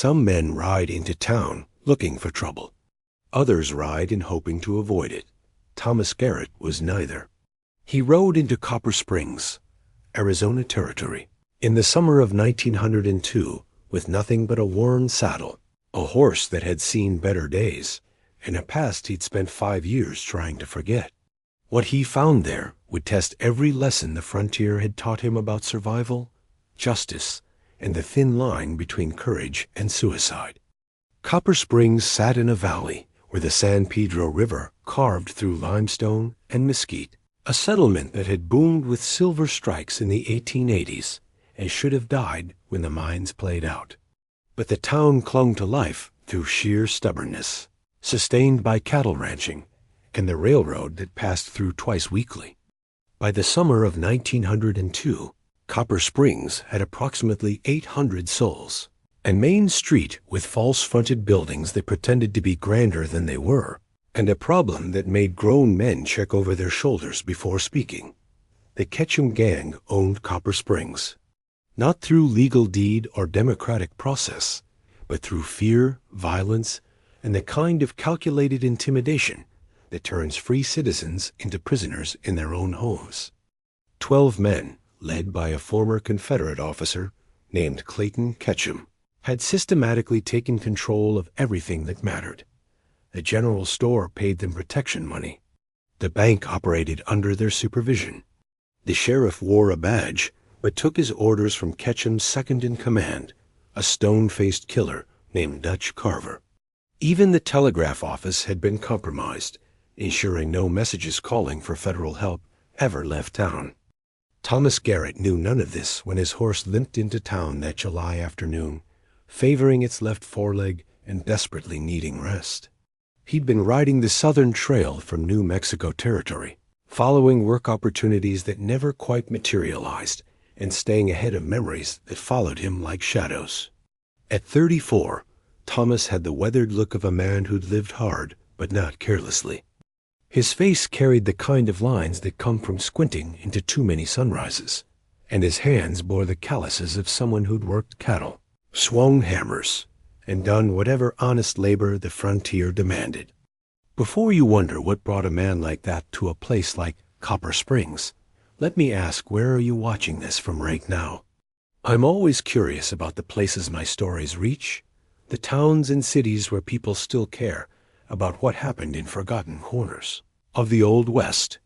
Some men ride into town looking for trouble. Others ride in hoping to avoid it. Thomas Garrett was neither. He rode into Copper Springs, Arizona Territory, in the summer of 1902 with nothing but a worn saddle, a horse that had seen better days, and a past he'd spent 5 years trying to forget. What he found there would test every lesson the frontier had taught him about survival, justice, and the thin line between courage and suicide. Copper Springs sat in a valley where the San Pedro River carved through limestone and mesquite, a settlement that had boomed with silver strikes in the 1880s and should have died when the mines played out. But the town clung to life through sheer stubbornness, sustained by cattle ranching and the railroad that passed through twice weekly. By the summer of 1902, Copper Springs had approximately 800 souls. A main street with false-fronted buildings that pretended to be grander than they were, and a problem that made grown men check over their shoulders before speaking. The Ketchum gang owned Copper Springs, not through legal deed or democratic process, but through fear, violence, and the kind of calculated intimidation that turns free citizens into prisoners in their own homes. 12 men, led by a former Confederate officer named Clayton Ketchum, had systematically taken control of everything that mattered. The general store paid them protection money. The bank operated under their supervision. The sheriff wore a badge, but took his orders from Ketchum's second-in-command, a stone-faced killer named Dutch Carver. Even the telegraph office had been compromised, ensuring no messages calling for federal help ever left town. Thomas Garrett knew none of this when his horse limped into town that July afternoon, favoring its left foreleg and desperately needing rest. He'd been riding the Southern Trail from New Mexico Territory, following work opportunities that never quite materialized and staying ahead of memories that followed him like shadows. At 34, Thomas had the weathered look of a man who'd lived hard, but not carelessly. His face carried the kind of lines that come from squinting into too many sunrises, and his hands bore the calluses of someone who'd worked cattle, swung hammers, and done whatever honest labor the frontier demanded. Before you wonder what brought a man like that to a place like Copper Springs, let me ask, where are you watching this from right now? I'm always curious about the places my stories reach, the towns and cities where people still care about what happened in forgotten corners of the Old West.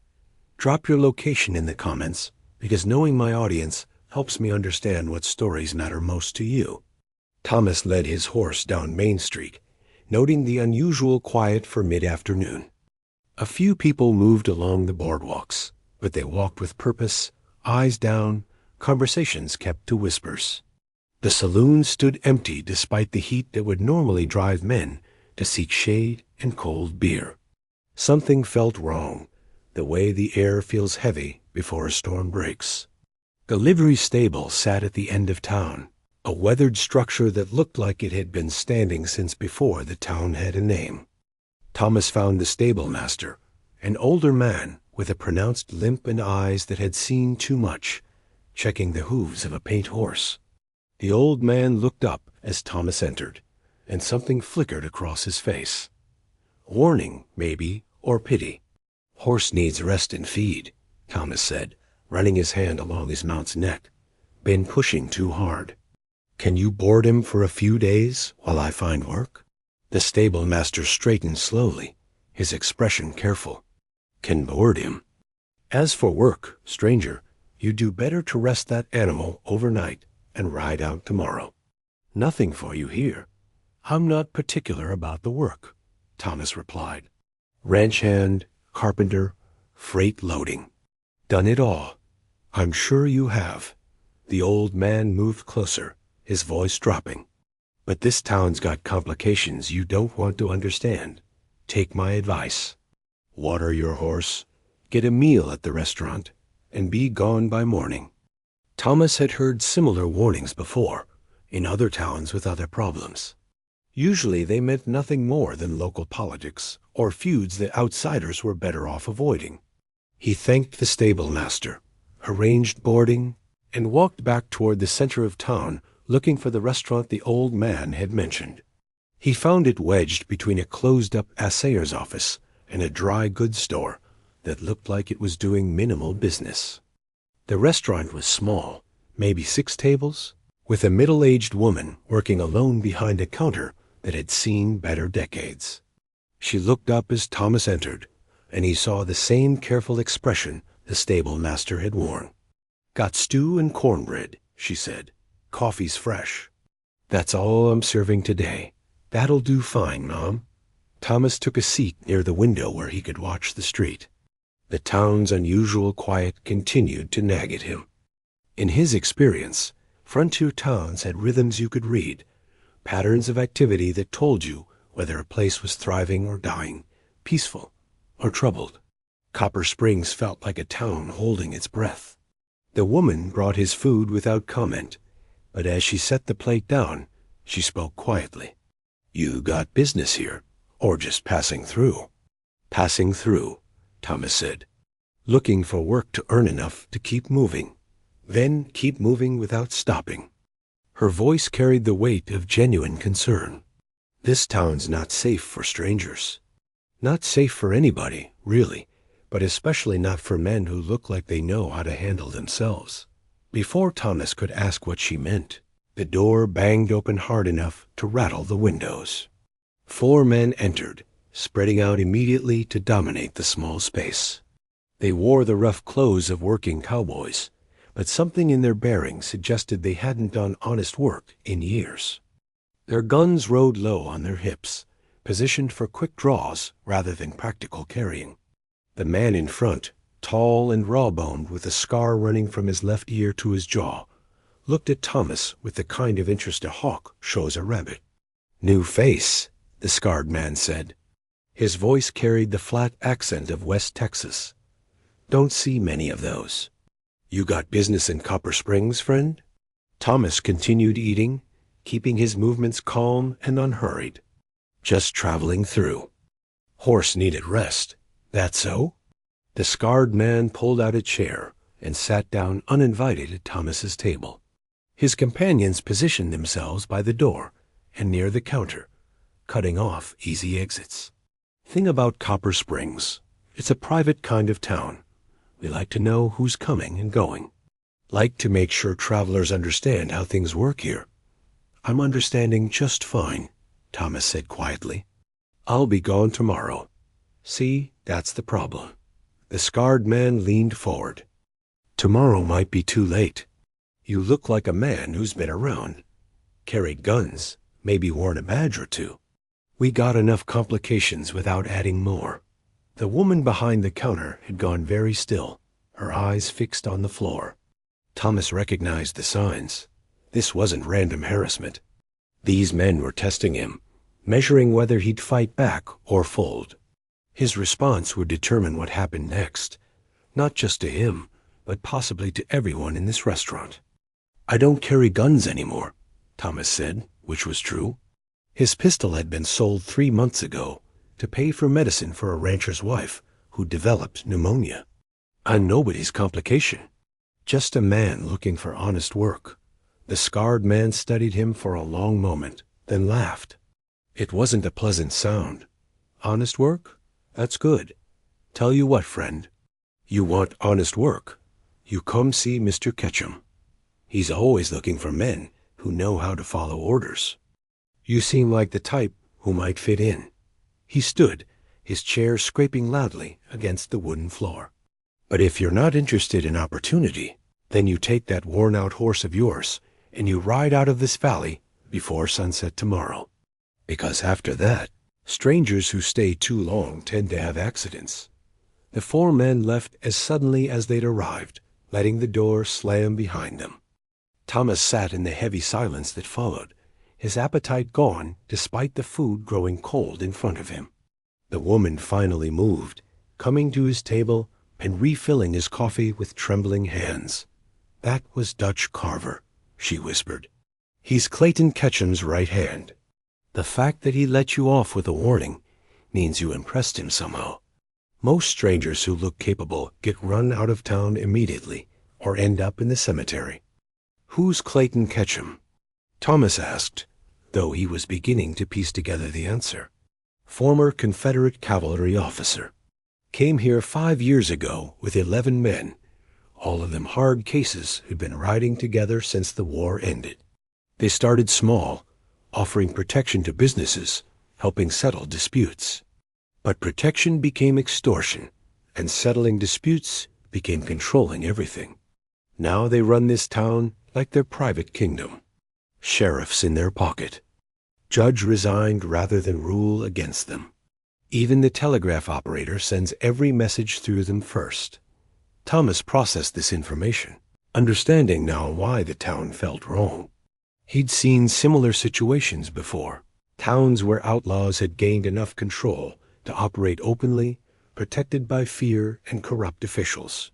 Drop your location in the comments, because knowing my audience helps me understand what stories matter most to you. Thomas led his horse down Main Street, noting the unusual quiet for mid-afternoon. A few people moved along the boardwalks, but they walked with purpose, eyes down, conversations kept to whispers. The saloon stood empty despite the heat that would normally drive men to seek shade and cold beer. Something felt wrong, the way the air feels heavy before a storm breaks. The livery stable sat at the end of town, a weathered structure that looked like it had been standing since before the town had a name. Thomas found the stable master, an older man with a pronounced limp and eyes that had seen too much, checking the hooves of a paint horse. The old man looked up as Thomas entered, and something flickered across his face. Warning, maybe, or pity. "Horse needs rest and feed," Thomas said, running his hand along his mount's neck. "Been pushing too hard. Can you board him for a few days while I find work?" The stable master straightened slowly, his expression careful. "Can board him. As for work, stranger, you'd do better to rest that animal overnight and ride out tomorrow." "Nothing for you here. I'm not particular about the work," Thomas replied. "Ranch hand, carpenter, freight loading. Done it all. I'm sure you have." The old man moved closer, his voice dropping. "But this town's got complications you don't want to understand. Take my advice. Water your horse, get a meal at the restaurant, and be gone by morning." Thomas had heard similar warnings before, in other towns with other problems. Usually they meant nothing more than local politics or feuds that outsiders were better off avoiding. He thanked the stable master, arranged boarding, and walked back toward the center of town looking for the restaurant the old man had mentioned. He found it wedged between a closed-up assayer's office and a dry goods store that looked like it was doing minimal business. The restaurant was small, maybe 6 tables, with a middle-aged woman working alone behind a counter that had seen better decades. She looked up as Thomas entered, and he saw the same careful expression the stable master had worn. "Got stew and cornbread," she said. "Coffee's fresh." "That's all I'm serving today. That'll do fine, Mom." Thomas took a seat near the window where he could watch the street. The town's unusual quiet continued to nag at him. In his experience, frontier towns had rhythms you could read, patterns of activity that told you whether a place was thriving or dying, peaceful or troubled. Copper Springs felt like a town holding its breath. The woman brought his food without comment, but as she set the plate down, she spoke quietly. "You got business here, or just passing through?" "Passing through," Thomas said. "Looking for work to earn enough to keep moving, then keep moving without stopping." Her voice carried the weight of genuine concern. "This town's not safe for strangers. Not safe for anybody, really, but especially not for men who look like they know how to handle themselves." Before Thomas could ask what she meant, the door banged open hard enough to rattle the windows. 4 men entered, spreading out immediately to dominate the small space. They wore the rough clothes of working cowboys, but something in their bearing suggested they hadn't done honest work in years. Their guns rode low on their hips, positioned for quick draws rather than practical carrying. The man in front, tall and raw-boned with a scar running from his left ear to his jaw, looked at Thomas with the kind of interest a hawk shows a rabbit. "New face," the scarred man said. His voice carried the flat accent of West Texas. "Don't see many of those." "You got business in Copper Springs, friend?" Thomas continued eating, keeping his movements calm and unhurried. "Just traveling through." "Horse needed rest. That so?" The scarred man pulled out a chair and sat down uninvited at Thomas's table. His companions positioned themselves by the door and near the counter, cutting off easy exits. "Thing about Copper Springs, it's a private kind of town. We like to know who's coming and going. Like to make sure travelers understand how things work here." "I'm understanding just fine," Thomas said quietly. "I'll be gone tomorrow." "See, that's the problem." The scarred man leaned forward. "Tomorrow might be too late. You look like a man who's been around. Carried guns, maybe worn a badge or 2. We got enough complications without adding more." The woman behind the counter had gone very still, her eyes fixed on the floor. Thomas recognized the signs. This wasn't random harassment. These men were testing him, measuring whether he'd fight back or fold. His response would determine what happened next, not just to him, but possibly to everyone in this restaurant. "I don't carry guns anymore," Thomas said, which was true. His pistol had been sold 3 months ago to pay for medicine for a rancher's wife who developed pneumonia. "I'm nobody's complication. Just a man looking for honest work." The scarred man studied him for a long moment, then laughed. It wasn't a pleasant sound. "Honest work? That's good. Tell you what, friend. You want honest work, you come see Mr. Ketchum. He's always looking for men who know how to follow orders. You seem like the type who might fit in." He stood, his chair scraping loudly against the wooden floor. "But if you're not interested in opportunity, then you take that worn-out horse of yours and you ride out of this valley before sunset tomorrow. Because after that, strangers who stay too long tend to have accidents." The 4 men left as suddenly as they'd arrived, letting the door slam behind them. Thomas sat in the heavy silence that followed, his appetite gone despite the food growing cold in front of him. The woman finally moved, coming to his table and refilling his coffee with trembling hands. "That was Dutch Carver," she whispered. "He's Clayton Ketchum's right hand. The fact that he let you off with a warning means you impressed him somehow. Most strangers who look capable get run out of town immediately or end up in the cemetery." "Who's Clayton Ketchum?" Thomas asked, though he was beginning to piece together the answer. Former Confederate cavalry officer. Came here 5 years ago with 11 men, all of them hard cases who'd been riding together since the war ended. They started small, offering protection to businesses, helping settle disputes. But protection became extortion, and settling disputes became controlling everything. Now they run this town like their private kingdom. Sheriffs in their pocket. Judge resigned rather than rule against them. Even the telegraph operator sends every message through them first. Thomas processed this information, understanding now why the town felt wrong. He'd seen similar situations before, towns where outlaws had gained enough control to operate openly, protected by fear and corrupt officials.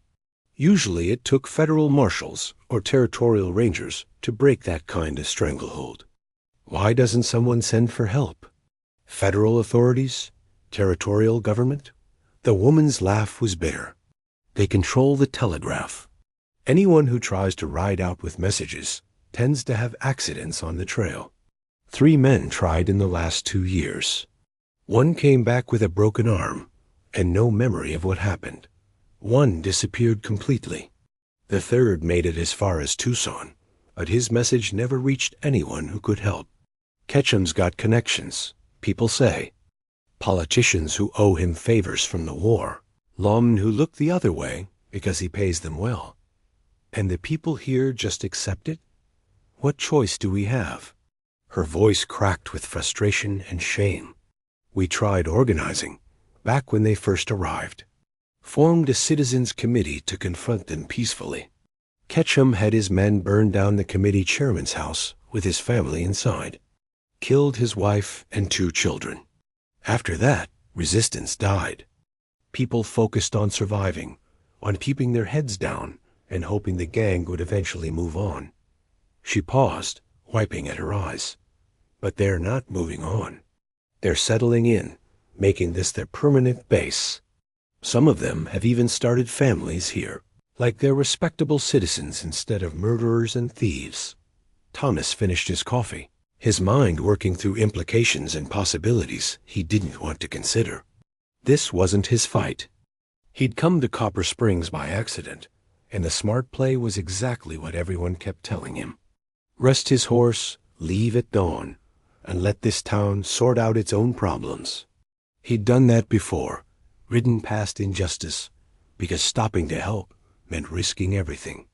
Usually it took federal marshals or territorial rangers to break that kind of stranglehold. Why doesn't someone send for help? Federal authorities? Territorial government? The woman's laugh was bitter. They control the telegraph. Anyone who tries to ride out with messages tends to have accidents on the trail. 3 men tried in the last 2 years. One came back with a broken arm and no memory of what happened. One disappeared completely. The third made it as far as Tucson, but his message never reached anyone who could help. Ketchum's got connections, people say. Politicians who owe him favors from the war. Lawmen who look the other way because he pays them well. And the people here just accept it? What choice do we have? Her voice cracked with frustration and shame. We tried organizing, back when they first arrived. Formed a citizens' committee to confront them peacefully. Ketchum had his men burn down the committee chairman's house with his family inside. Killed his wife and 2 children. After that, resistance died. People focused on surviving, on keeping their heads down and hoping the gang would eventually move on. She paused, wiping at her eyes. But they're not moving on. They're settling in, making this their permanent base. Some of them have even started families here, like they're respectable citizens instead of murderers and thieves. Thomas finished his coffee, his mind working through implications and possibilities he didn't want to consider. This wasn't his fight. He'd come to Copper Springs by accident, and the smart play was exactly what everyone kept telling him. Rest his horse, leave at dawn, and let this town sort out its own problems. He'd done that before, ridden past injustice, because stopping to help meant risking everything.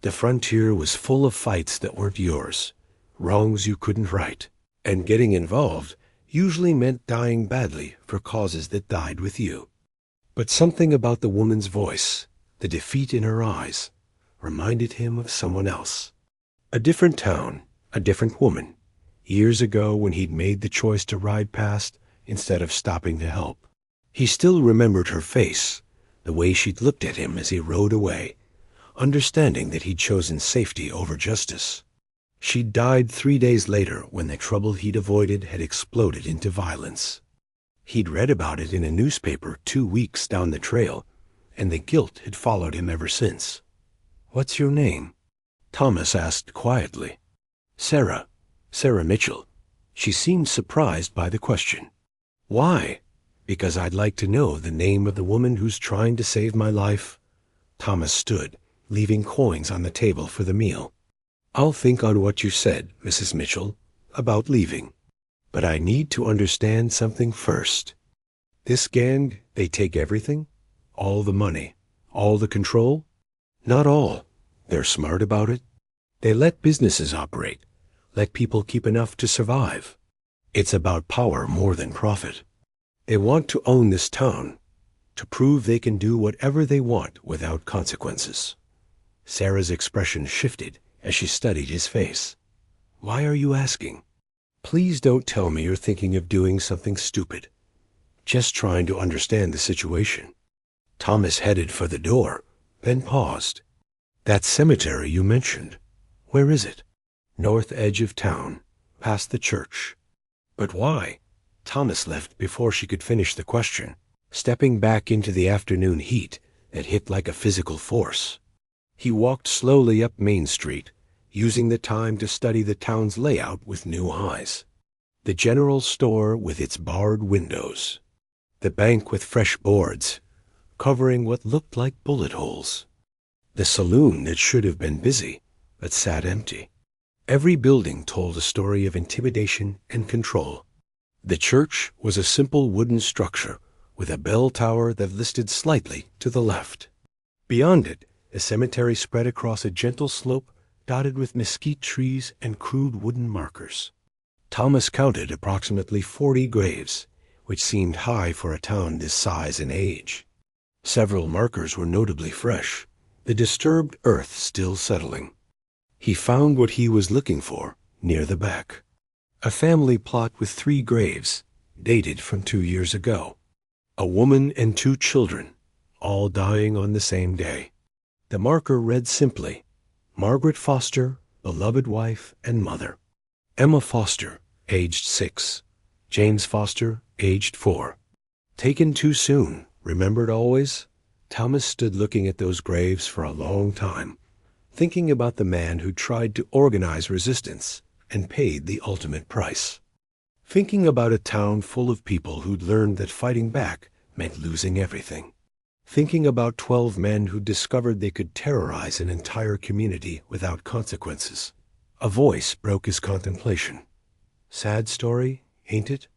The frontier was full of fights that weren't yours, wrongs you couldn't right, and getting involved usually meant dying badly for causes that died with you. But something about the woman's voice, the defeat in her eyes, reminded him of someone else. A different town, a different woman, years ago when he'd made the choice to ride past instead of stopping to help. He still remembered her face, the way she'd looked at him as he rode away, understanding that he'd chosen safety over justice. She'd died 3 days later when the trouble he'd avoided had exploded into violence. He'd read about it in a newspaper 2 weeks down the trail, and the guilt had followed him ever since. "What's your name?" Thomas asked quietly. Sarah Mitchell." She seemed surprised by the question. "Why?" "Because I'd like to know the name of the woman who's trying to save my life." Thomas stood, leaving coins on the table for the meal. "I'll think on what you said, Mrs. Mitchell, about leaving. But I need to understand something first. This gang, they take everything? All the money? All the control?" "Not all. They're smart about it. They let businesses operate, let people keep enough to survive. It's about power more than profit. They want to own this town, to prove they can do whatever they want without consequences." Sarah's expression shifted as she studied his face. "Why are you asking? Please don't tell me you're thinking of doing something stupid. Just trying to understand the situation." Thomas headed for the door, then paused. "That cemetery you mentioned, where is it?" "North edge of town, past the church." "But why?" Thomas left before she could finish the question, stepping back into the afternoon heat that hit like a physical force. He walked slowly up Main Street, using the time to study the town's layout with new eyes. The general store with its barred windows. The bank with fresh boards, covering what looked like bullet holes. The saloon that should have been busy, but sat empty. Every building told a story of intimidation and control. The church was a simple wooden structure with a bell tower that listed slightly to the left. Beyond it, a cemetery spread across a gentle slope dotted with mesquite trees and crude wooden markers. Thomas counted approximately 40 graves, which seemed high for a town this size and age. Several markers were notably fresh, the disturbed earth still settling. He found what he was looking for near the back. A family plot with 3 graves, dated from 2 years ago. A woman and 2 children, all dying on the same day. The marker read simply, Margaret Foster, beloved wife and mother. Emma Foster, aged 6. James Foster, aged 4. Taken too soon, remembered always? Thomas stood looking at those graves for a long time, thinking about the man who tried to organize resistance and paid the ultimate price. Thinking about a town full of people who'd learned that fighting back meant losing everything. Thinking about 12 men who discovered they could terrorize an entire community without consequences. A voice broke his contemplation. Sad story, ain't it?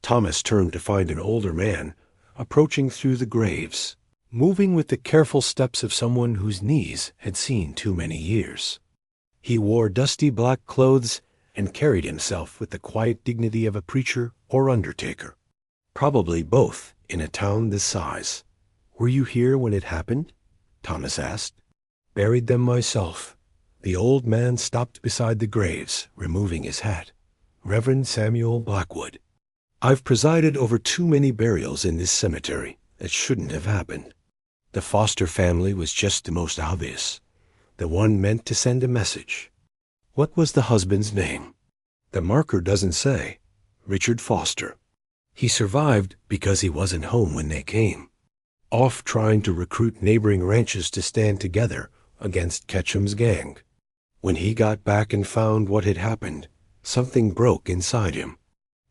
Thomas turned to find an older man approaching through the graves, moving with the careful steps of someone whose knees had seen too many years. He wore dusty black clothes and carried himself with the quiet dignity of a preacher or undertaker. Probably both in a town this size. Were you here when it happened? Thomas asked. Buried them myself. The old man stopped beside the graves, removing his hat. Reverend Samuel Blackwood. I've presided over too many burials in this cemetery that shouldn't have happened. The Foster family was just the most obvious, the one meant to send a message. What was the husband's name? The marker doesn't say. Richard Foster. He survived because he wasn't home when they came, off trying to recruit neighboring ranches to stand together against Ketchum's gang. When he got back and found what had happened, something broke inside him.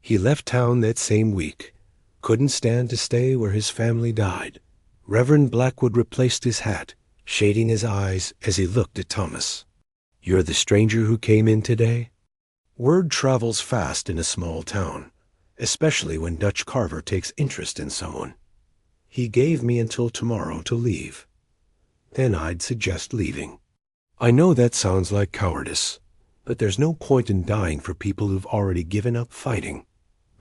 He left town that same week, couldn't stand to stay where his family died. Reverend Blackwood replaced his hat, shading his eyes as he looked at Thomas. You're the stranger who came in today? Word travels fast in a small town, especially when Dutch Carver takes interest in someone. He gave me until tomorrow to leave. Then I'd suggest leaving. I know that sounds like cowardice, but there's no point in dying for people who've already given up fighting.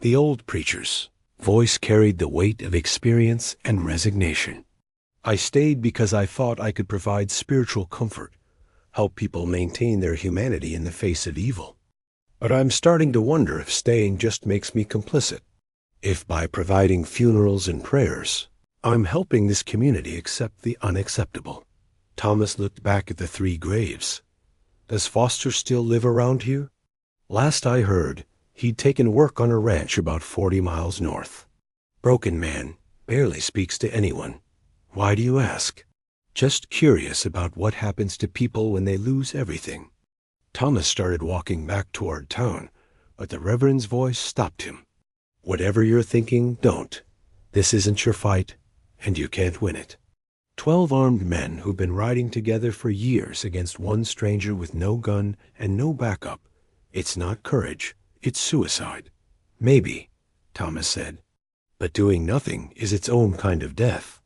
The old preacher's voice carried the weight of experience and resignation. I stayed because I thought I could provide spiritual comfort, help people maintain their humanity in the face of evil. But I'm starting to wonder if staying just makes me complicit. If by providing funerals and prayers, I'm helping this community accept the unacceptable. Thomas looked back at the 3 graves. Does Foster still live around here? Last I heard, he'd taken work on a ranch about 40 miles north. Broken man, barely speaks to anyone. Why do you ask? Just curious about what happens to people when they lose everything. Thomas started walking back toward town, but the Reverend's voice stopped him. Whatever you're thinking, don't. This isn't your fight, and you can't win it. 12 armed men who've been riding together for years against one stranger with no gun and no backup. It's not courage, it's suicide. Maybe, Thomas said, but doing nothing is its own kind of death.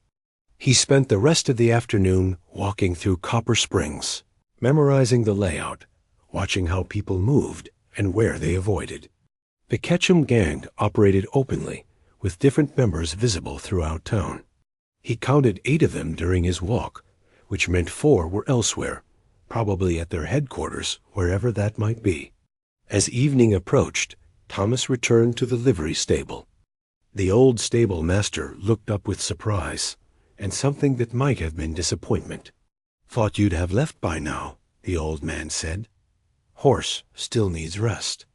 He spent the rest of the afternoon walking through Copper Springs, memorizing the layout, watching how people moved and where they avoided. The Ketchum gang operated openly, with different members visible throughout town. He counted 8 of them during his walk, which meant 4 were elsewhere, probably at their headquarters, wherever that might be. As evening approached, Thomas returned to the livery stable. The old stable master looked up with surprise, and something that might have been disappointment. Thought you'd have left by now, the old man said. Horse still needs rest.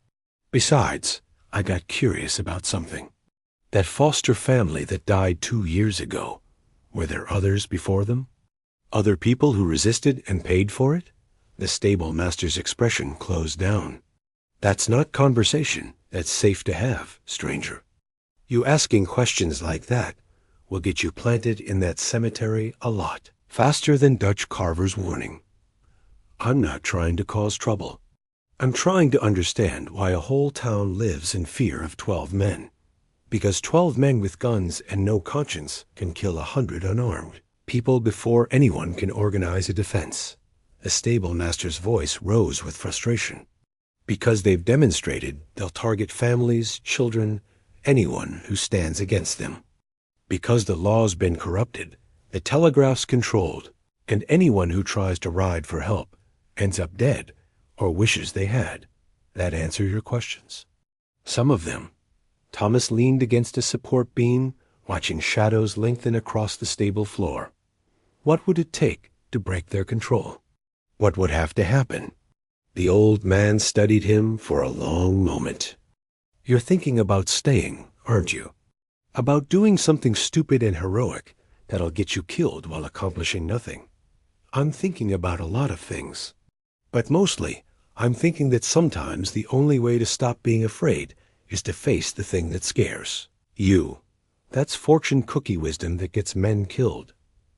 Besides, I got curious about something. That Foster family that died 2 years ago, were there others before them? Other people who resisted and paid for it? The stable master's expression closed down. That's not conversation that's safe to have, stranger. You asking questions like that will get you planted in that cemetery a lot, faster than Dutch carver's warning. I'm not trying to cause trouble. I'm trying to understand why a whole town lives in fear of 12 men. Because 12 men with guns and no conscience can kill 100 unarmed people before anyone can organize a defense. The stable master's voice rose with frustration. Because they've demonstrated they'll target families, children, anyone who stands against them. Because the law's been corrupted, the telegraph's controlled, and anyone who tries to ride for help ends up dead or wishes they had. That answer your questions? Some of them. Thomas leaned against a support beam, watching shadows lengthen across the stable floor. What would it take to break their control? What would have to happen? The old man studied him for a long moment. You're thinking about staying, aren't you? About doing something stupid and heroic that'll get you killed while accomplishing nothing. I'm thinking about a lot of things. But mostly, I'm thinking that sometimes the only way to stop being afraid is to face the thing that scares you. That's fortune cookie wisdom that gets men killed.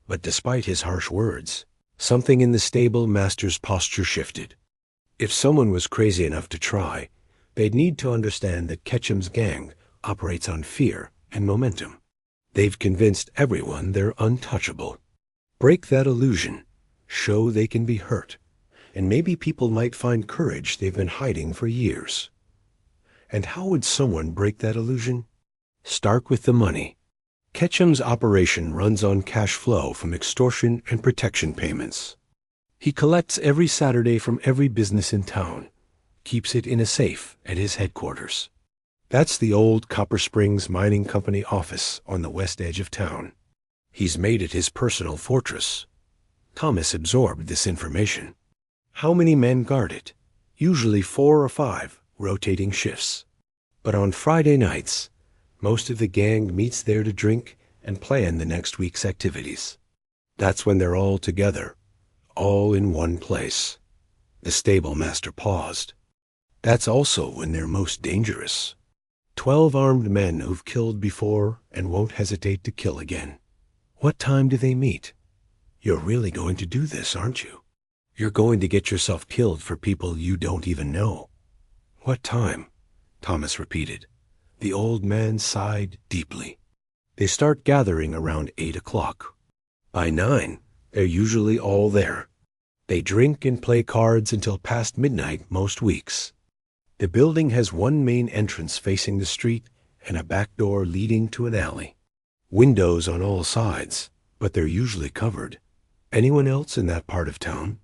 But despite his harsh words, something in the stable master's posture shifted. If someone was crazy enough to try, they'd need to understand that Ketchum's gang operates on fear and momentum. They've convinced everyone they're untouchable. Break that illusion. Show they can be hurt. And maybe people might find courage they've been hiding for years. And how would someone break that illusion? Start with the money. Ketchum's operation runs on cash flow from extortion and protection payments. He collects every Saturday from every business in town, keeps it in a safe at his headquarters. That's the old Copper Springs Mining Company office on the west edge of town. He's made it his personal fortress. Thomas absorbed this information. How many men guard it? Usually 4 or 5, rotating shifts. But on Friday nights, most of the gang meets there to drink and plan the next week's activities. That's when they're all together, all in one place. The stable master paused. That's also when they're most dangerous. 12 armed men who've killed before and won't hesitate to kill again. What time do they meet? You're really going to do this, aren't you? You're going to get yourself killed for people you don't even know. What time? Thomas repeated. The old man sighed deeply. They start gathering around 8 o'clock. By 9, they're usually all there. They drink and play cards until past midnight most weeks. The building has one main entrance facing the street and a back door leading to an alley. Windows on all sides, but they're usually covered. Anyone else in that part of town?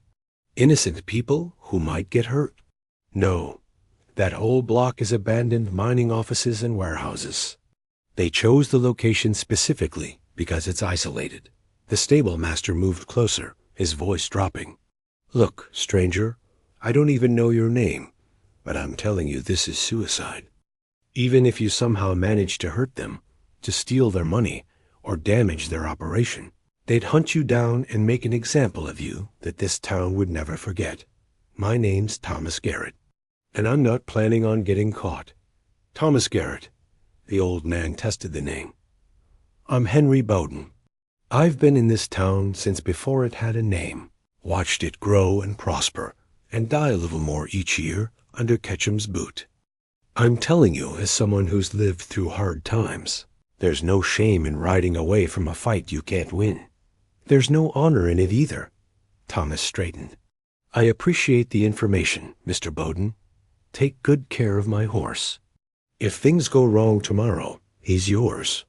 Innocent people who might get hurt? No. That whole block is abandoned mining offices and warehouses. They chose the location specifically because it's isolated. The stable master moved closer, his voice dropping. Look, stranger, I don't even know your name, but I'm telling you this is suicide. Even if you somehow manage to hurt them, to steal their money, or damage their operation, they'd hunt you down and make an example of you that this town would never forget. My name's Thomas Garrett, and I'm not planning on getting caught. Thomas Garrett. The old man tested the name. I'm Henry Bowden. I've been in this town since before it had a name, watched it grow and prosper, and die a little more each year under Ketchum's boot. I'm telling you as someone who's lived through hard times. There's no shame in riding away from a fight you can't win. There's no honor in it either. Thomas straightened. I appreciate the information, Mr. Bowden. Take good care of my horse. If things go wrong tomorrow, he's yours.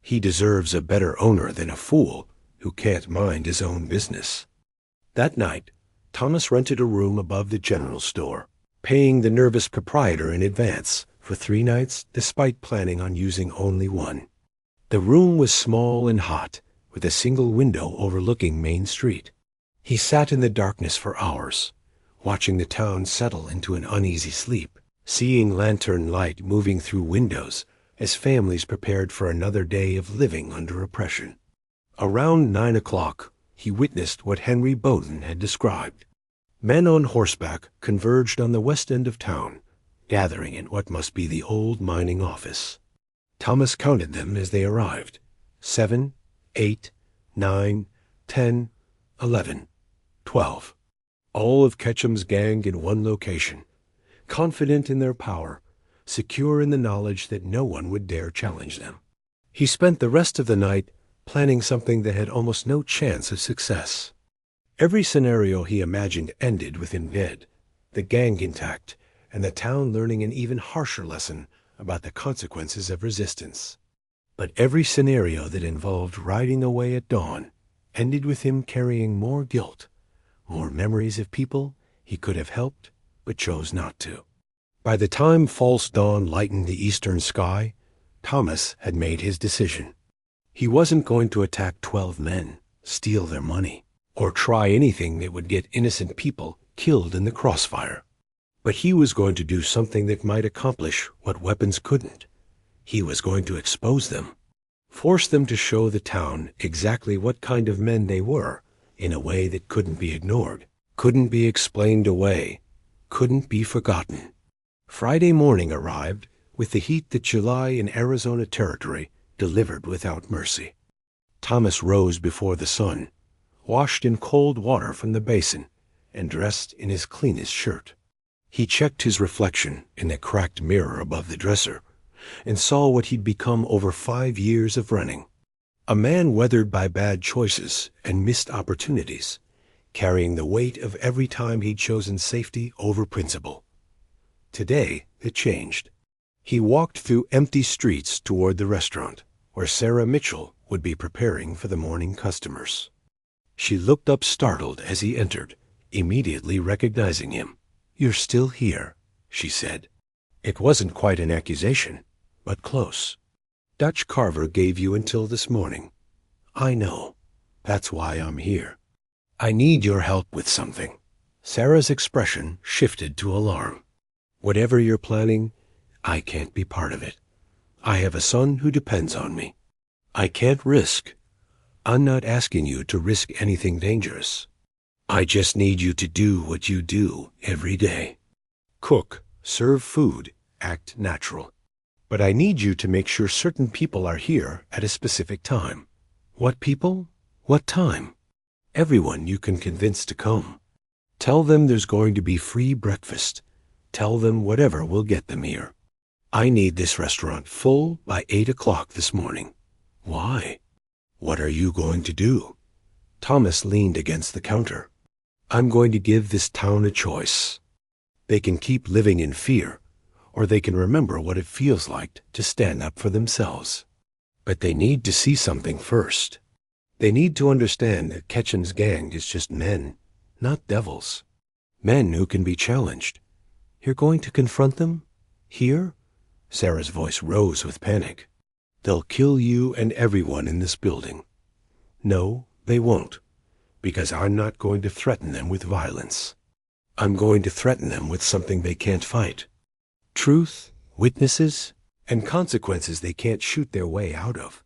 He deserves a better owner than a fool who can't mind his own business. That night, Thomas rented a room above the general store, paying the nervous proprietor in advance for 3 nights despite planning on using only 1. The room was small and hot, with a single window overlooking Main Street. He sat in the darkness for hours, watching the town settle into an uneasy sleep, seeing lantern light moving through windows as families prepared for another day of living under oppression. Around 9 o'clock, he witnessed what Henry Bowden had described. Men on horseback converged on the west end of town, gathering in what must be the old mining office. Thomas counted them as they arrived. 7, 8, 9, 10, 11, 12. All of Ketchum's gang in one location, confident in their power, secure in the knowledge that no one would dare challenge them. He spent the rest of the night planning something that had almost no chance of success. Every scenario he imagined ended with him dead, the gang intact, and the town learning an even harsher lesson about the consequences of resistance. But every scenario that involved riding away at dawn ended with him carrying more guilt, more memories of people he could have helped but chose not to. By the time false dawn lightened the eastern sky, Thomas had made his decision. He wasn't going to attack 12 men, steal their money, or try anything that would get innocent people killed in the crossfire. But he was going to do something that might accomplish what weapons couldn't. He was going to expose them, force them to show the town exactly what kind of men they were in a way that couldn't be ignored, couldn't be explained away, couldn't be forgotten. Friday morning arrived with the heat that July in Arizona Territory delivered without mercy. Thomas rose before the sun, washed in cold water from the basin, and dressed in his cleanest shirt. He checked his reflection in the cracked mirror above the dresser and saw what he'd become over 5 years of running. A man weathered by bad choices and missed opportunities, carrying the weight of every time he'd chosen safety over principle. Today, it changed. He walked through empty streets toward the restaurant, where Sarah Mitchell would be preparing for the morning customers. She looked up startled as he entered, immediately recognizing him. "You're still here," she said. It wasn't quite an accusation, but close. "Dutch Carver gave you until this morning." "I know. That's why I'm here. I need your help with something." Sarah's expression shifted to alarm. "Whatever you're planning, I can't be part of it. I have a son who depends on me. I can't risk. I'm not asking you to risk anything dangerous. I just need you to do what you do every day. Cook, serve food, act natural. But I need you to make sure certain people are here at a specific time." "What people? What time?" "Everyone you can convince to come. Tell them there's going to be free breakfast. Tell them whatever will get them here. I need this restaurant full by 8 o'clock this morning." "Why?" "What are you going to do?" Thomas leaned against the counter. "I'm going to give this town a choice. They can keep living in fear, or they can remember what it feels like to stand up for themselves. But they need to see something first. They need to understand that Ketchum's gang is just men, not devils. Men who can be challenged. You're going to confront them? Here?" Sarah's voice rose with panic. "They'll kill you and everyone in this building." "No, they won't, because I'm not going to threaten them with violence. I'm going to threaten them with something they can't fight. Truth, witnesses, and consequences they can't shoot their way out of."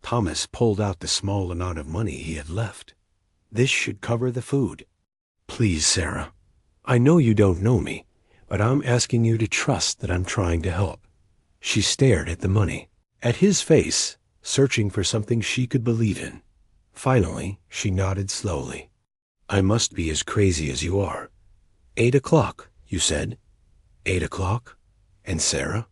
Thomas pulled out the small amount of money he had left. "This should cover the food. Please, Sarah, I know you don't know me, but I'm asking you to trust that I'm trying to help." She stared at the money, at his face, searching for something she could believe in. Finally, she nodded slowly. "I must be as crazy as you are. 8 o'clock, you said? 8 o'clock? And Sarah?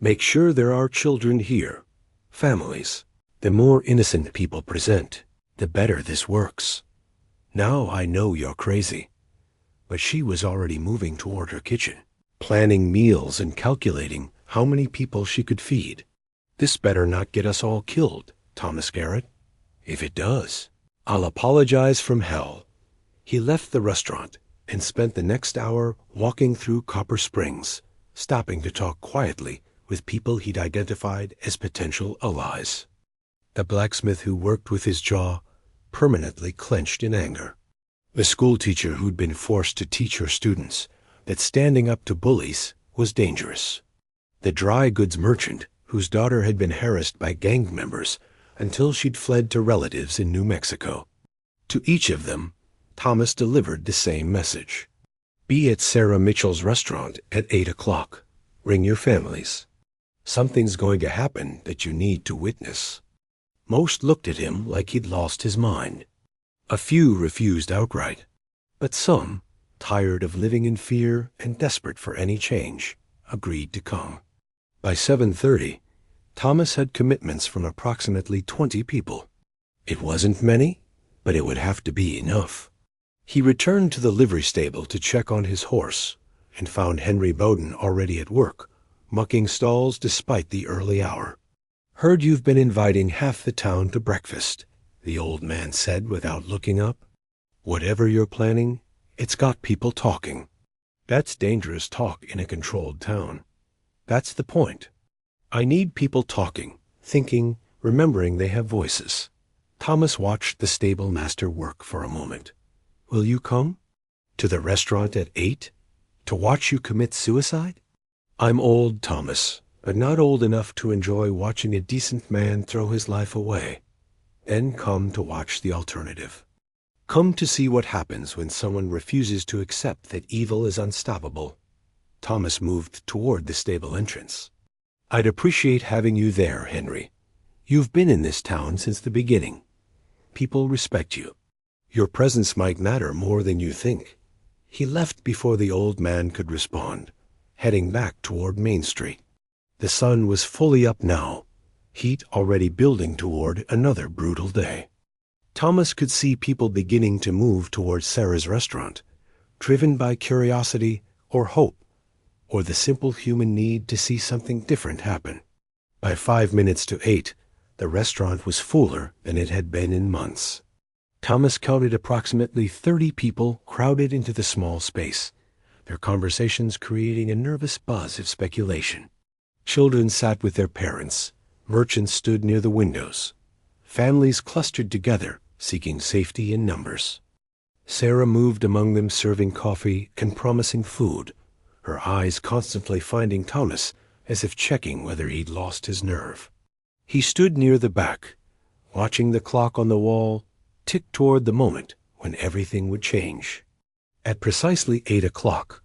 Make sure there are children here, families. The more innocent people present, the better this works. Now I know you're crazy." But she was already moving toward her kitchen, planning meals and calculating how many people she could feed. "This better not get us all killed, Thomas Garrett. If it does, I'll apologize from hell." He left the restaurant and spent the next hour walking through Copper Springs, stopping to talk quietly with people he'd identified as potential allies. The blacksmith who worked with his jaw permanently clenched in anger. The schoolteacher who'd been forced to teach her students that standing up to bullies was dangerous. The dry goods merchant whose daughter had been harassed by gang members until she'd fled to relatives in New Mexico. To each of them, Thomas delivered the same message. Be at Sarah Mitchell's restaurant at 8 o'clock. Bring your families. Something's going to happen that you need to witness. Most looked at him like he'd lost his mind. A few refused outright, but some, tired of living in fear and desperate for any change, agreed to come. By 7:30, Thomas had commitments from approximately 20 people. It wasn't many, but it would have to be enough. He returned to the livery stable to check on his horse and found Henry Bowden already at work, mucking stalls despite the early hour. Heard you've been inviting half the town to breakfast, the old man said without looking up. Whatever you're planning, it's got people talking. That's dangerous talk in a controlled town. That's the point. I need people talking, thinking, remembering they have voices. Thomas watched the stable master work for a moment. Will you come? To the restaurant at 8? To watch you commit suicide? I'm old, Thomas, but not old enough to enjoy watching a decent man throw his life away. Then come to watch the alternative. Come to see what happens when someone refuses to accept that evil is unstoppable. Thomas moved toward the stable entrance. I'd appreciate having you there, Henry. You've been in this town since the beginning. People respect you. Your presence might matter more than you think. He left before the old man could respond, heading back toward Main Street. The sun was fully up now, heat already building toward another brutal day. Thomas could see people beginning to move toward Sarah's restaurant, driven by curiosity or hope, or the simple human need to see something different happen. By 5 minutes to 8, the restaurant was fuller than it had been in months. Thomas counted approximately 30 people crowded into the small space, their conversations creating a nervous buzz of speculation. Children sat with their parents, merchants stood near the windows, families clustered together, seeking safety in numbers. Sarah moved among them serving coffee and promising food, her eyes constantly finding Thomas as if checking whether he'd lost his nerve. He stood near the back, watching the clock on the wall tick toward the moment when everything would change. At precisely 8 o'clock,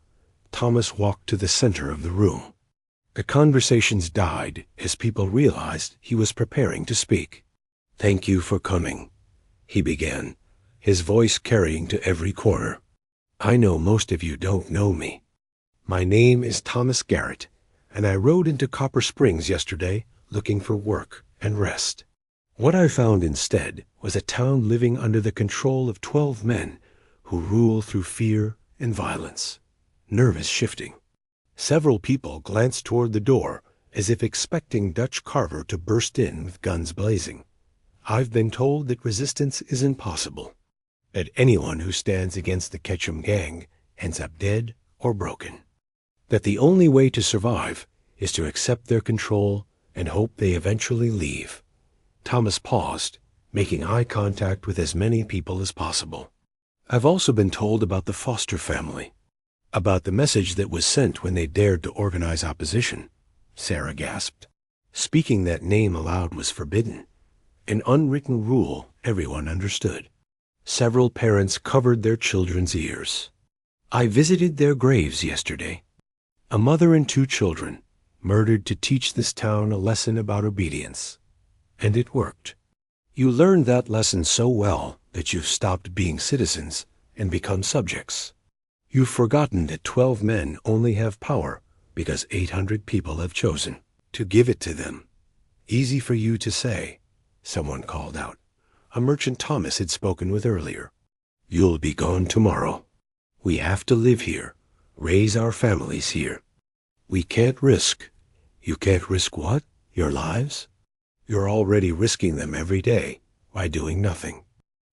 Thomas walked to the center of the room. The conversations died as people realized he was preparing to speak. Thank you for coming, he began, his voice carrying to every corner. I know most of you don't know me. My name is Thomas Garrett, and I rode into Copper Springs yesterday looking for work and rest. What I found instead was a town living under the control of 12 men who rule through fear and violence. Nervous shifting. Several people glanced toward the door as if expecting Dutch Carver to burst in with guns blazing. I've been told that resistance is impossible, that anyone who stands against the Ketchum gang ends up dead or broken, that the only way to survive is to accept their control and hope they eventually leave. Thomas paused, making eye contact with as many people as possible. I've also been told about the Foster family, about the message that was sent when they dared to organize opposition. Sarah gasped. Speaking that name aloud was forbidden, an unwritten rule everyone understood. Several parents covered their children's ears. I visited their graves yesterday. A mother and 2 children, murdered to teach this town a lesson about obedience. And it worked. You learned that lesson so well that you've stopped being citizens and become subjects. You've forgotten that 12 men only have power because 800 people have chosen to give it to them. Easy for you to say, someone called out. A merchant Thomas had spoken with earlier. You'll be gone tomorrow. We have to live here, raise our families here. We can't risk. You can't risk what? Your lives? You're already risking them every day by doing nothing.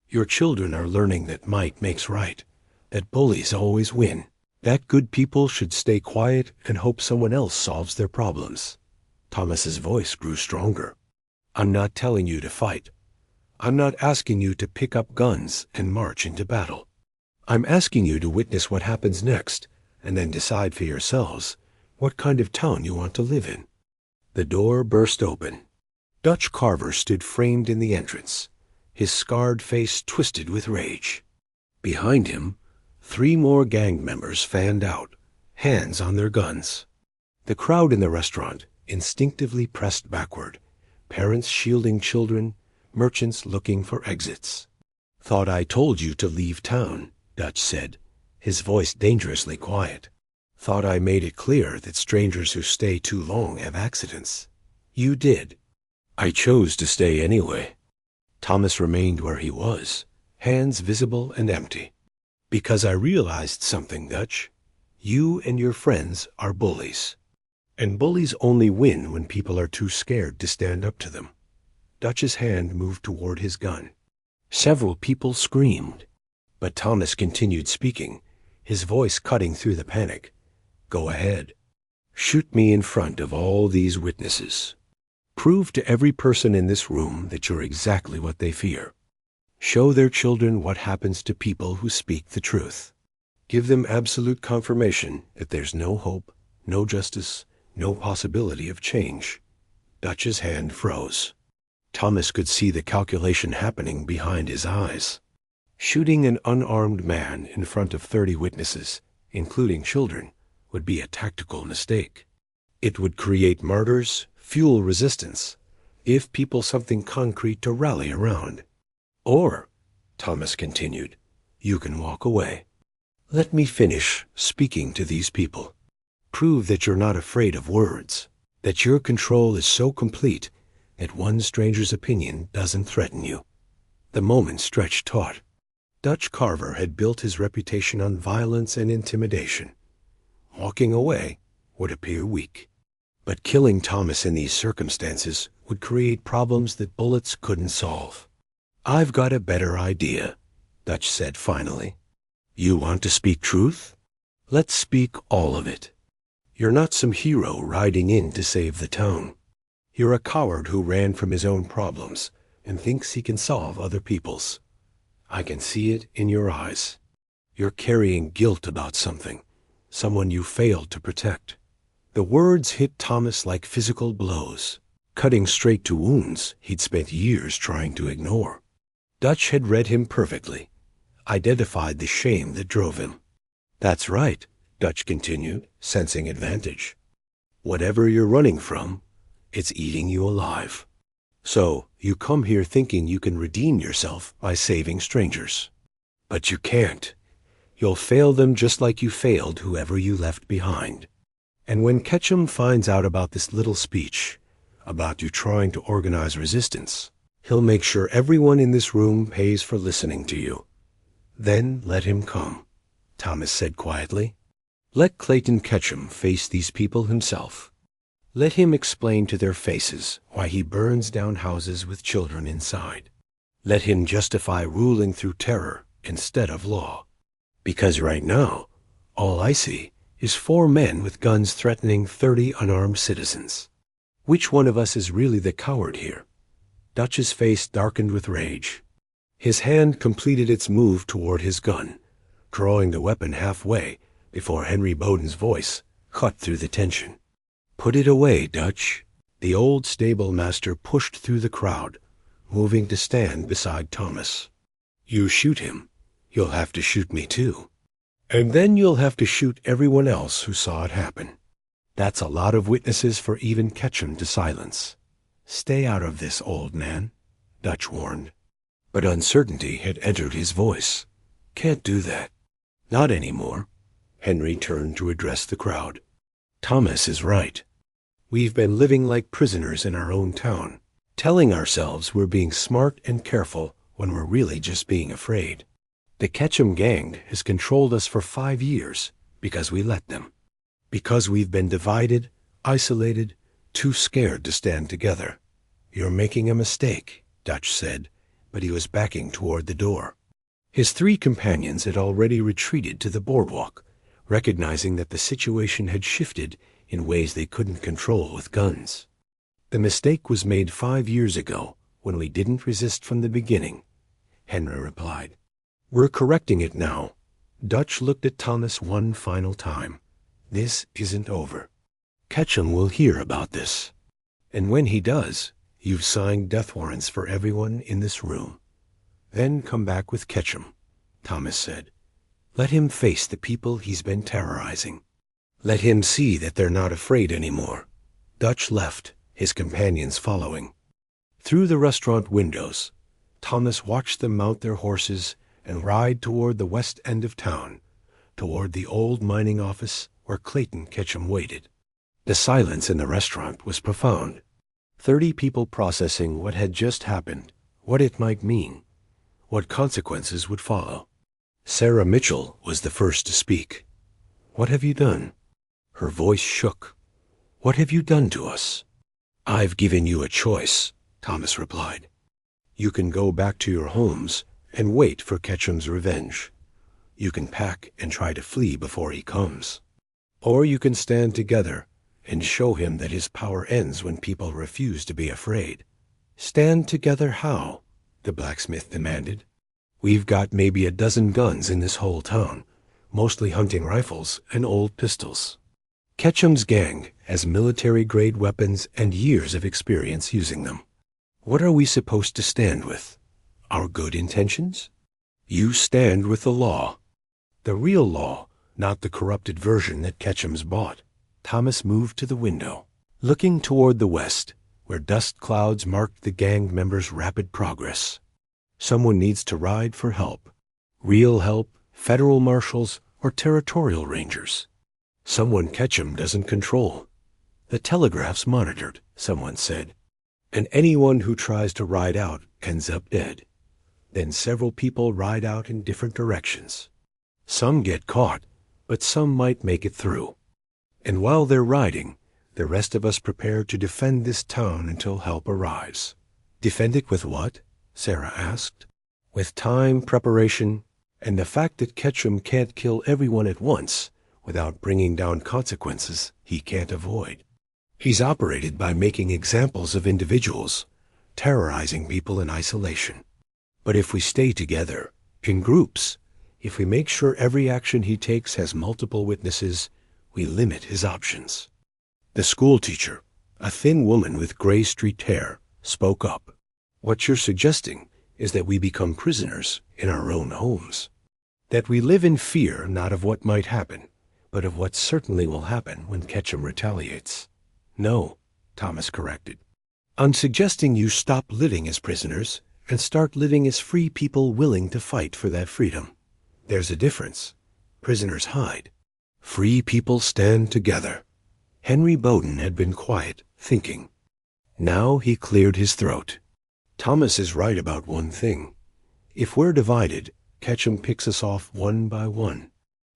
Your children are learning that might makes right, that bullies always win, that good people should stay quiet and hope someone else solves their problems. Thomas's voice grew stronger. I'm not telling you to fight. I'm not asking you to pick up guns and march into battle. I'm asking you to witness what happens next and then decide for yourselves what kind of town you want to live in. The door burst open. Dutch Carver stood framed in the entrance, his scarred face twisted with rage. Behind him, 3 more gang members fanned out, hands on their guns. The crowd in the restaurant instinctively pressed backward, parents shielding children, merchants looking for exits. "Thought I told you to leave town," Dutch said, his voice dangerously quiet. "Thought I made it clear that strangers who stay too long have accidents. You did. I chose to stay anyway." Thomas remained where he was, hands visible and empty. "Because I realized something, Dutch. You and your friends are bullies. And bullies only win when people are too scared to stand up to them." Dutch's hand moved toward his gun. Several people screamed, but Thomas continued speaking, his voice cutting through the panic. "Go ahead. Shoot me in front of all these witnesses. Prove to every person in this room that you're exactly what they fear. Show their children what happens to people who speak the truth. Give them absolute confirmation that there's no hope, no justice, no possibility of change." Dutch's hand froze. Thomas could see the calculation happening behind his eyes. Shooting an unarmed man in front of 30 witnesses, including children, would be a tactical mistake. It would create martyrs, fuel resistance, give people something concrete to rally around. "Or," Thomas continued, "you can walk away. Let me finish speaking to these people. Prove that you're not afraid of words, that your control is so complete that one stranger's opinion doesn't threaten you." The moment stretched taut. Dutch Carver had built his reputation on violence and intimidation. Walking away would appear weak. But killing Thomas in these circumstances would create problems that bullets couldn't solve. "I've got a better idea," Dutch said finally. "You want to speak truth? Let's speak all of it. You're not some hero riding in to save the town. You're a coward who ran from his own problems and thinks he can solve other people's. I can see it in your eyes. You're carrying guilt about something, someone you failed to protect." The words hit Thomas like physical blows, cutting straight to wounds he'd spent years trying to ignore. Dutch had read him perfectly, identified the shame that drove him. "That's right," Dutch continued, sensing advantage. "Whatever you're running from, it's eating you alive. So you come here thinking you can redeem yourself by saving strangers. But you can't. You'll fail them just like you failed whoever you left behind. And when Ketchum finds out about this little speech, about you trying to organize resistance, he'll make sure everyone in this room pays for listening to you. Then let him come," Thomas said quietly. "Let Clayton Ketchum face these people himself. Let him explain to their faces why he burns down houses with children inside. Let him justify ruling through terror instead of law. Because right now, all I see is 4 men with guns threatening 30 unarmed citizens. Which one of us is really the coward here?" Dutch's face darkened with rage. His hand completed its move toward his gun, drawing the weapon halfway before Henry Bowden's voice cut through the tension. "Put it away, Dutch." The old stable master pushed through the crowd, moving to stand beside Thomas. "You shoot him, you'll have to shoot me too. And then you'll have to shoot everyone else who saw it happen. That's a lot of witnesses for even Ketchum to silence. Stay out of this, old man," Dutch warned. But uncertainty had entered his voice. "Can't do that. Not anymore." Henry turned to address the crowd. "Thomas is right. We've been living like prisoners in our own town, telling ourselves we're being smart and careful when we're really just being afraid. The Ketchum gang has controlled us for 5 years because we let them. Because we've been divided, isolated, too scared to stand together." "You're making a mistake," Dutch said, but he was backing toward the door. His 3 companions had already retreated to the boardwalk, recognizing that the situation had shifted in ways they couldn't control with guns. "The mistake was made 5 years ago when we didn't resist from the beginning," Henry replied. "We're correcting it now." Dutch looked at Thomas one final time. "This isn't over. Ketchum will hear about this. And when he does, you've signed death warrants for everyone in this room. Then come back with Ketchum. Thomas said. Let him face the people he's been terrorizing. Let him see that they're not afraid anymore. Dutch left, his companions following. Through the restaurant windows, Thomas watched them mount their horses and ride toward the west end of town, toward the old mining office where Clayton Ketchum waited. The silence in the restaurant was profound. 30 people processing what had just happened, what it might mean, what consequences would follow. Sarah Mitchell was the first to speak. What have you done? Her voice shook. What have you done to us? I've given you a choice, Thomas replied. You can go back to your homes and wait for Ketchum's revenge. You can pack and try to flee before he comes. Or you can stand together and show him that his power ends when people refuse to be afraid. Stand together how? The blacksmith demanded. We've got maybe a dozen guns in this whole town, mostly hunting rifles and old pistols. Ketchum's gang has military-grade weapons and years of experience using them. What are we supposed to stand with? Our good intentions? You stand with the law. The real law, not the corrupted version that Ketchum's bought. Thomas moved to the window, looking toward the west, where dust clouds marked the gang members' rapid progress. Someone needs to ride for help. Real help, federal marshals, or territorial rangers. Someone Ketchum doesn't control. The telegraph's monitored, someone said. And anyone who tries to ride out ends up dead. Then several people ride out in different directions. Some get caught, but some might make it through. And while they're riding, the rest of us prepare to defend this town until help arrives. Defend it with what? Sarah asked. With time, preparation, and the fact that Ketchum can't kill everyone at once without bringing down consequences he can't avoid. He's operated by making examples of individuals, terrorizing people in isolation. But if we stay together, in groups, if we make sure every action he takes has multiple witnesses, we limit his options. The schoolteacher, a thin woman with gray-streaked hair, spoke up. What you're suggesting is that we become prisoners in our own homes. That we live in fear not of what might happen, but of what certainly will happen when Ketchum retaliates. No, Thomas corrected. I'm suggesting you stop living as prisoners and start living as free people willing to fight for that freedom. There's a difference. Prisoners hide. Free people stand together. Henry Bowden had been quiet, thinking. Now he cleared his throat. Thomas is right about one thing. If we're divided, Ketchum picks us off one by one.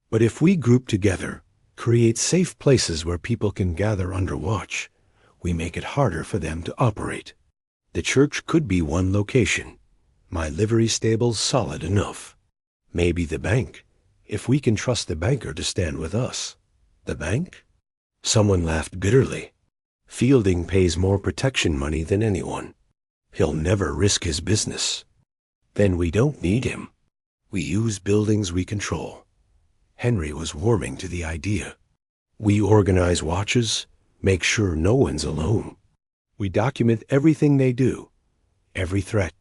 But if we group together, create safe places where people can gather under watch, we make it harder for them to operate. The church could be one location. My livery stable's solid enough. Maybe the bank, if we can trust the banker to stand with us. The bank? Someone laughed bitterly. Fielding pays more protection money than anyone. He'll never risk his business. Then we don't need him. We use buildings we control. Henry was warming to the idea. We organize watches, make sure no one's alone. We document everything they do, every threat,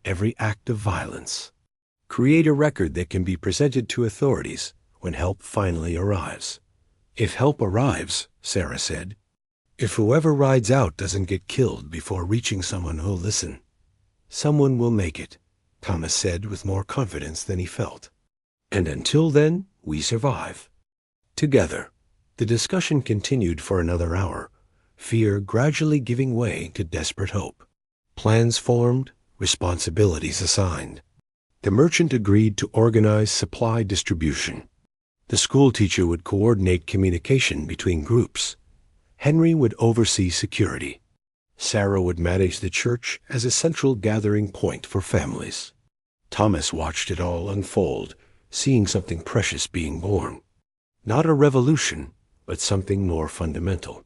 every act of violence. Create a record that can be presented to authorities when help finally arrives. If help arrives, Sarah said, if whoever rides out doesn't get killed before reaching someone who'll listen, someone will make it, Thomas said with more confidence than he felt. And until then, we survive. Together. The discussion continued for another hour, fear gradually giving way to desperate hope. Plans formed, responsibilities assigned. The merchant agreed to organize supply distribution. The schoolteacher would coordinate communication between groups. Henry would oversee security. Sarah would manage the church as a central gathering point for families. Thomas watched it all unfold, seeing something precious being born. Not a revolution, but something more fundamental.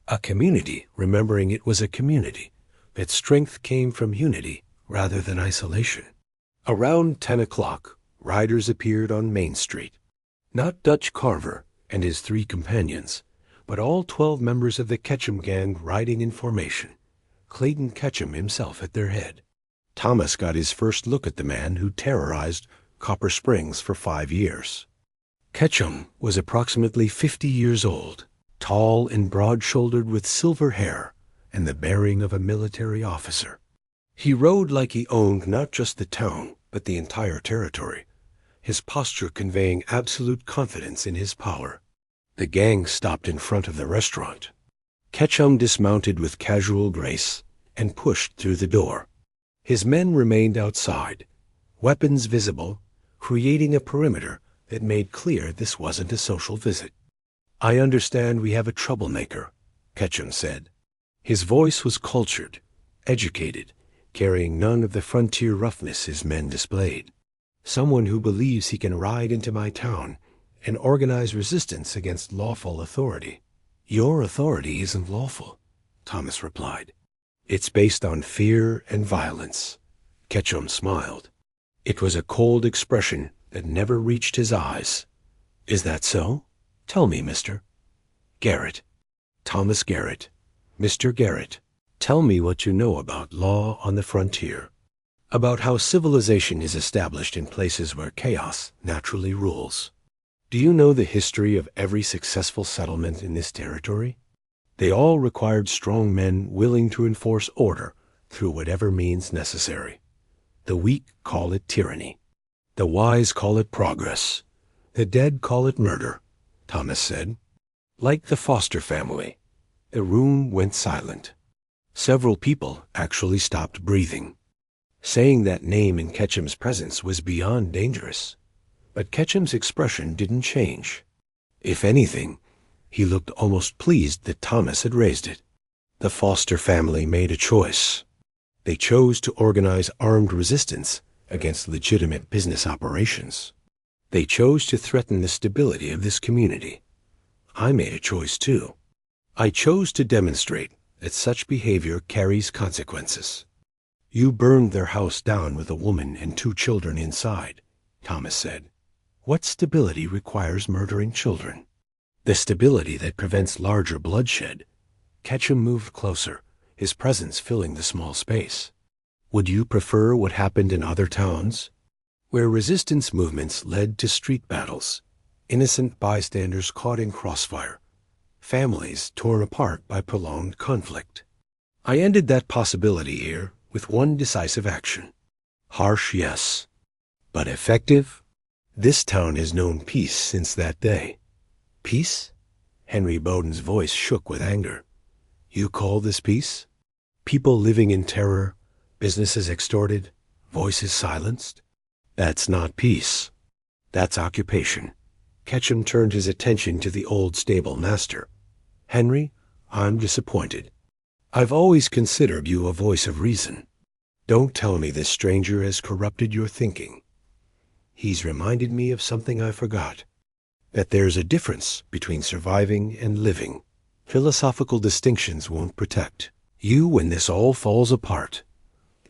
A community, remembering it was a community, that strength came from unity rather than isolation. Around 10 o'clock, riders appeared on Main Street. Not Dutch Carver and his 3 companions, but all 12 members of the Ketchum gang riding in formation, Clayton Ketchum himself at their head. Thomas got his first look at the man who terrorized Copper Springs for 5 years. Ketchum was approximately 50 years old, tall and broad-shouldered with silver hair and the bearing of a military officer. He rode like he owned not just the town, but the entire territory, his posture conveying absolute confidence in his power. The gang stopped in front of the restaurant. Ketchum dismounted with casual grace and pushed through the door. His men remained outside, weapons visible, creating a perimeter that made clear this wasn't a social visit. "I understand we have a troublemaker," Ketchum said. His voice was cultured, educated, carrying none of the frontier roughness his men displayed. "Someone who believes he can ride into my town and organize resistance against lawful authority." "Your authority isn't lawful," Thomas replied. "It's based on fear and violence." Ketchum smiled. It was a cold expression that never reached his eyes. "Is that so? Tell me, Mr. Garrett." "Thomas Garrett. Mr. Garrett, tell me what you know about law on the frontier, about how civilization is established in places where chaos naturally rules. Do you know the history of every successful settlement in this territory? They all required strong men willing to enforce order through whatever means necessary. The weak call it tyranny. The wise call it progress. The dead call it murder," Thomas said. Like the Foster family, the room went silent. Several people actually stopped breathing. Saying that name in Ketchum's presence was beyond dangerous. But Ketchum's expression didn't change. If anything, he looked almost pleased that Thomas had raised it. The Foster family made a choice. They chose to organize armed resistance against legitimate business operations. They chose to threaten the stability of this community. I made a choice too. I chose to demonstrate that such behavior carries consequences. "You burned their house down with a woman and 2 children inside," Thomas said. "What stability requires murdering children?" "The stability that prevents larger bloodshed." Ketchum moved closer, his presence filling the small space. "Would you prefer what happened in other towns, where resistance movements led to street battles, innocent bystanders caught in crossfire, families torn apart by prolonged conflict? I ended that possibility here with one decisive action. Harsh, yes, but effective? This town has known peace since that day." "Peace?" Henry Bowden's voice shook with anger. "You call this peace? People living in terror, businesses extorted, voices silenced? That's not peace. That's occupation." Ketchum turned his attention to the old stable master. "Henry, I'm disappointed. I've always considered you a voice of reason. Don't tell me this stranger has corrupted your thinking. He's reminded me of something I forgot, that there's a difference between surviving and living. Philosophical distinctions won't protect you when this all falls apart."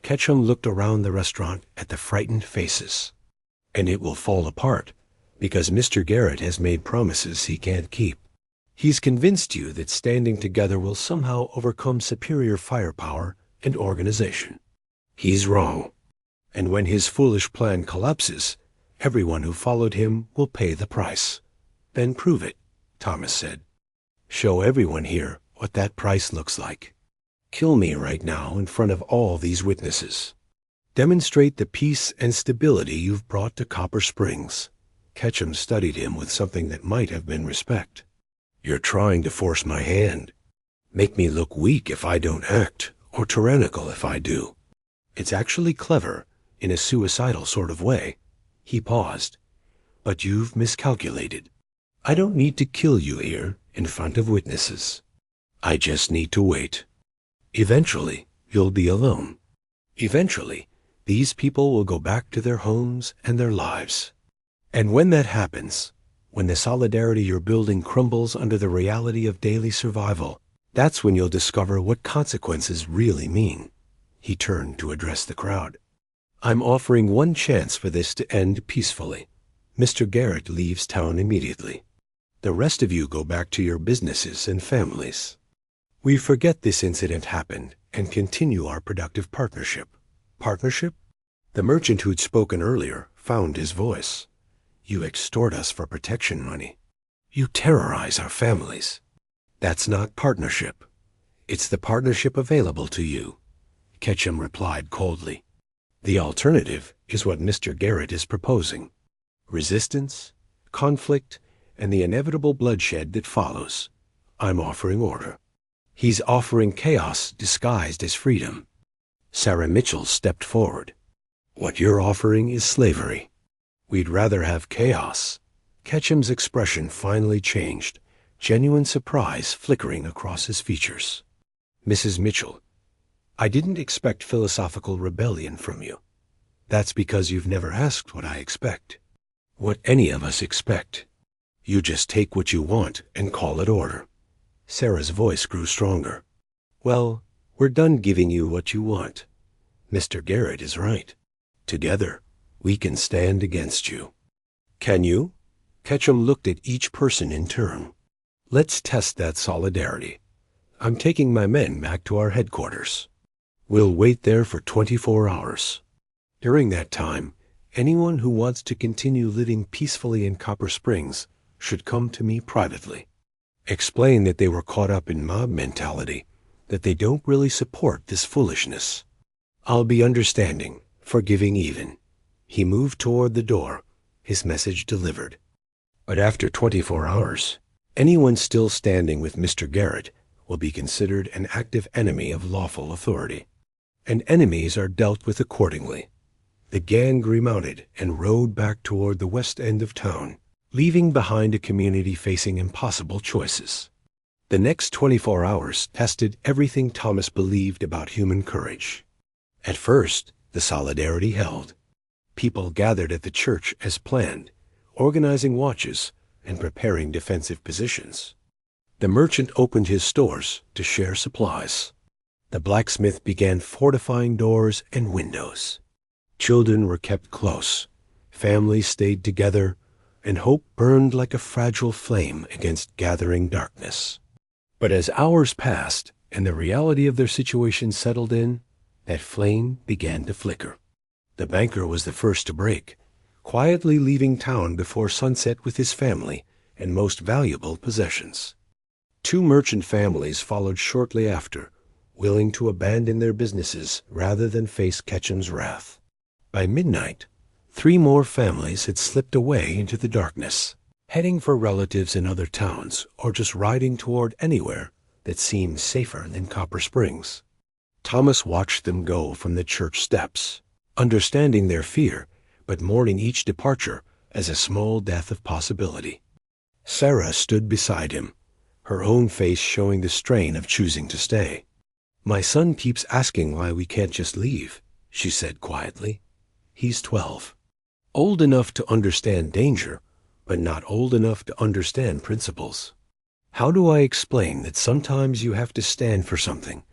Ketchum looked around the restaurant at the frightened faces. "And it will fall apart because Mr. Garrett has made promises he can't keep. He's convinced you that standing together will somehow overcome superior firepower and organization. He's wrong. And when his foolish plan collapses, everyone who followed him will pay the price." "Then prove it," Thomas said. "Show everyone here what that price looks like. Kill me right now in front of all these witnesses. Demonstrate the peace and stability you've brought to Copper Springs." Ketchum studied him with something that might have been respect. "You're trying to force my hand. Make me look weak if I don't act, or tyrannical if I do. It's actually clever, in a suicidal sort of way." He paused. "But you've miscalculated. I don't need to kill you here in front of witnesses. I just need to wait. Eventually, you'll be alone. Eventually, these people will go back to their homes and their lives. And when that happens, when the solidarity you're building crumbles under the reality of daily survival, that's when you'll discover what consequences really mean." He turned to address the crowd. "I'm offering one chance for this to end peacefully. Mr. Garrett leaves town immediately. The rest of you go back to your businesses and families. We forget this incident happened and continue our productive partnership." "Partnership?" The merchant who'd spoken earlier found his voice. You extort us for protection money. You terrorize our families. That's not partnership. It's the partnership available to you, Ketchum replied coldly. The alternative is what Mr. Garrett is proposing. Resistance, conflict, and the inevitable bloodshed that follows. I'm offering order. He's offering chaos disguised as freedom. Sarah Mitchell stepped forward. What you're offering is slavery. We'd rather have chaos. Ketchum's expression finally changed, genuine surprise flickering across his features. Mrs. Mitchell, I didn't expect philosophical rebellion from you. That's because you've never asked what I expect. What any of us expect. You just take what you want and call it order. Sarah's voice grew stronger. Well, we're done giving you what you want. Mr. Garrett is right. Together, we can stand against you. Can you? Ketchum looked at each person in turn. Let's test that solidarity. I'm taking my men back to our headquarters. We'll wait there for 24 hours. During that time, anyone who wants to continue living peacefully in Copper Springs should come to me privately. Explain that they were caught up in mob mentality, that they don't really support this foolishness. I'll be understanding, forgiving even. He moved toward the door, his message delivered. But after 24 hours, anyone still standing with Mr. Garrett will be considered an active enemy of lawful authority. And enemies are dealt with accordingly. The gang remounted and rode back toward the west end of town, leaving behind a community facing impossible choices. The next 24 hours tested everything Thomas believed about human courage. At first, the solidarity held. People gathered at the church as planned, organizing watches and preparing defensive positions. The merchant opened his stores to share supplies. The blacksmith began fortifying doors and windows. Children were kept close, families stayed together, and hope burned like a fragile flame against gathering darkness. But as hours passed and the reality of their situation settled in, that flame began to flicker. The banker was the first to break, quietly leaving town before sunset with his family and most valuable possessions. 2 merchant families followed shortly after, willing to abandon their businesses rather than face Ketchum's wrath. By midnight, 3 more families had slipped away into the darkness, heading for relatives in other towns or just riding toward anywhere that seemed safer than Copper Springs. Thomas watched them go from the church steps, understanding their fear, but mourning each departure as a small death of possibility. Sarah stood beside him, her own face showing the strain of choosing to stay. My son keeps asking why we can't just leave, she said quietly. He's 12. Old enough to understand danger, but not old enough to understand principles. How do I explain that sometimes you have to stand for something,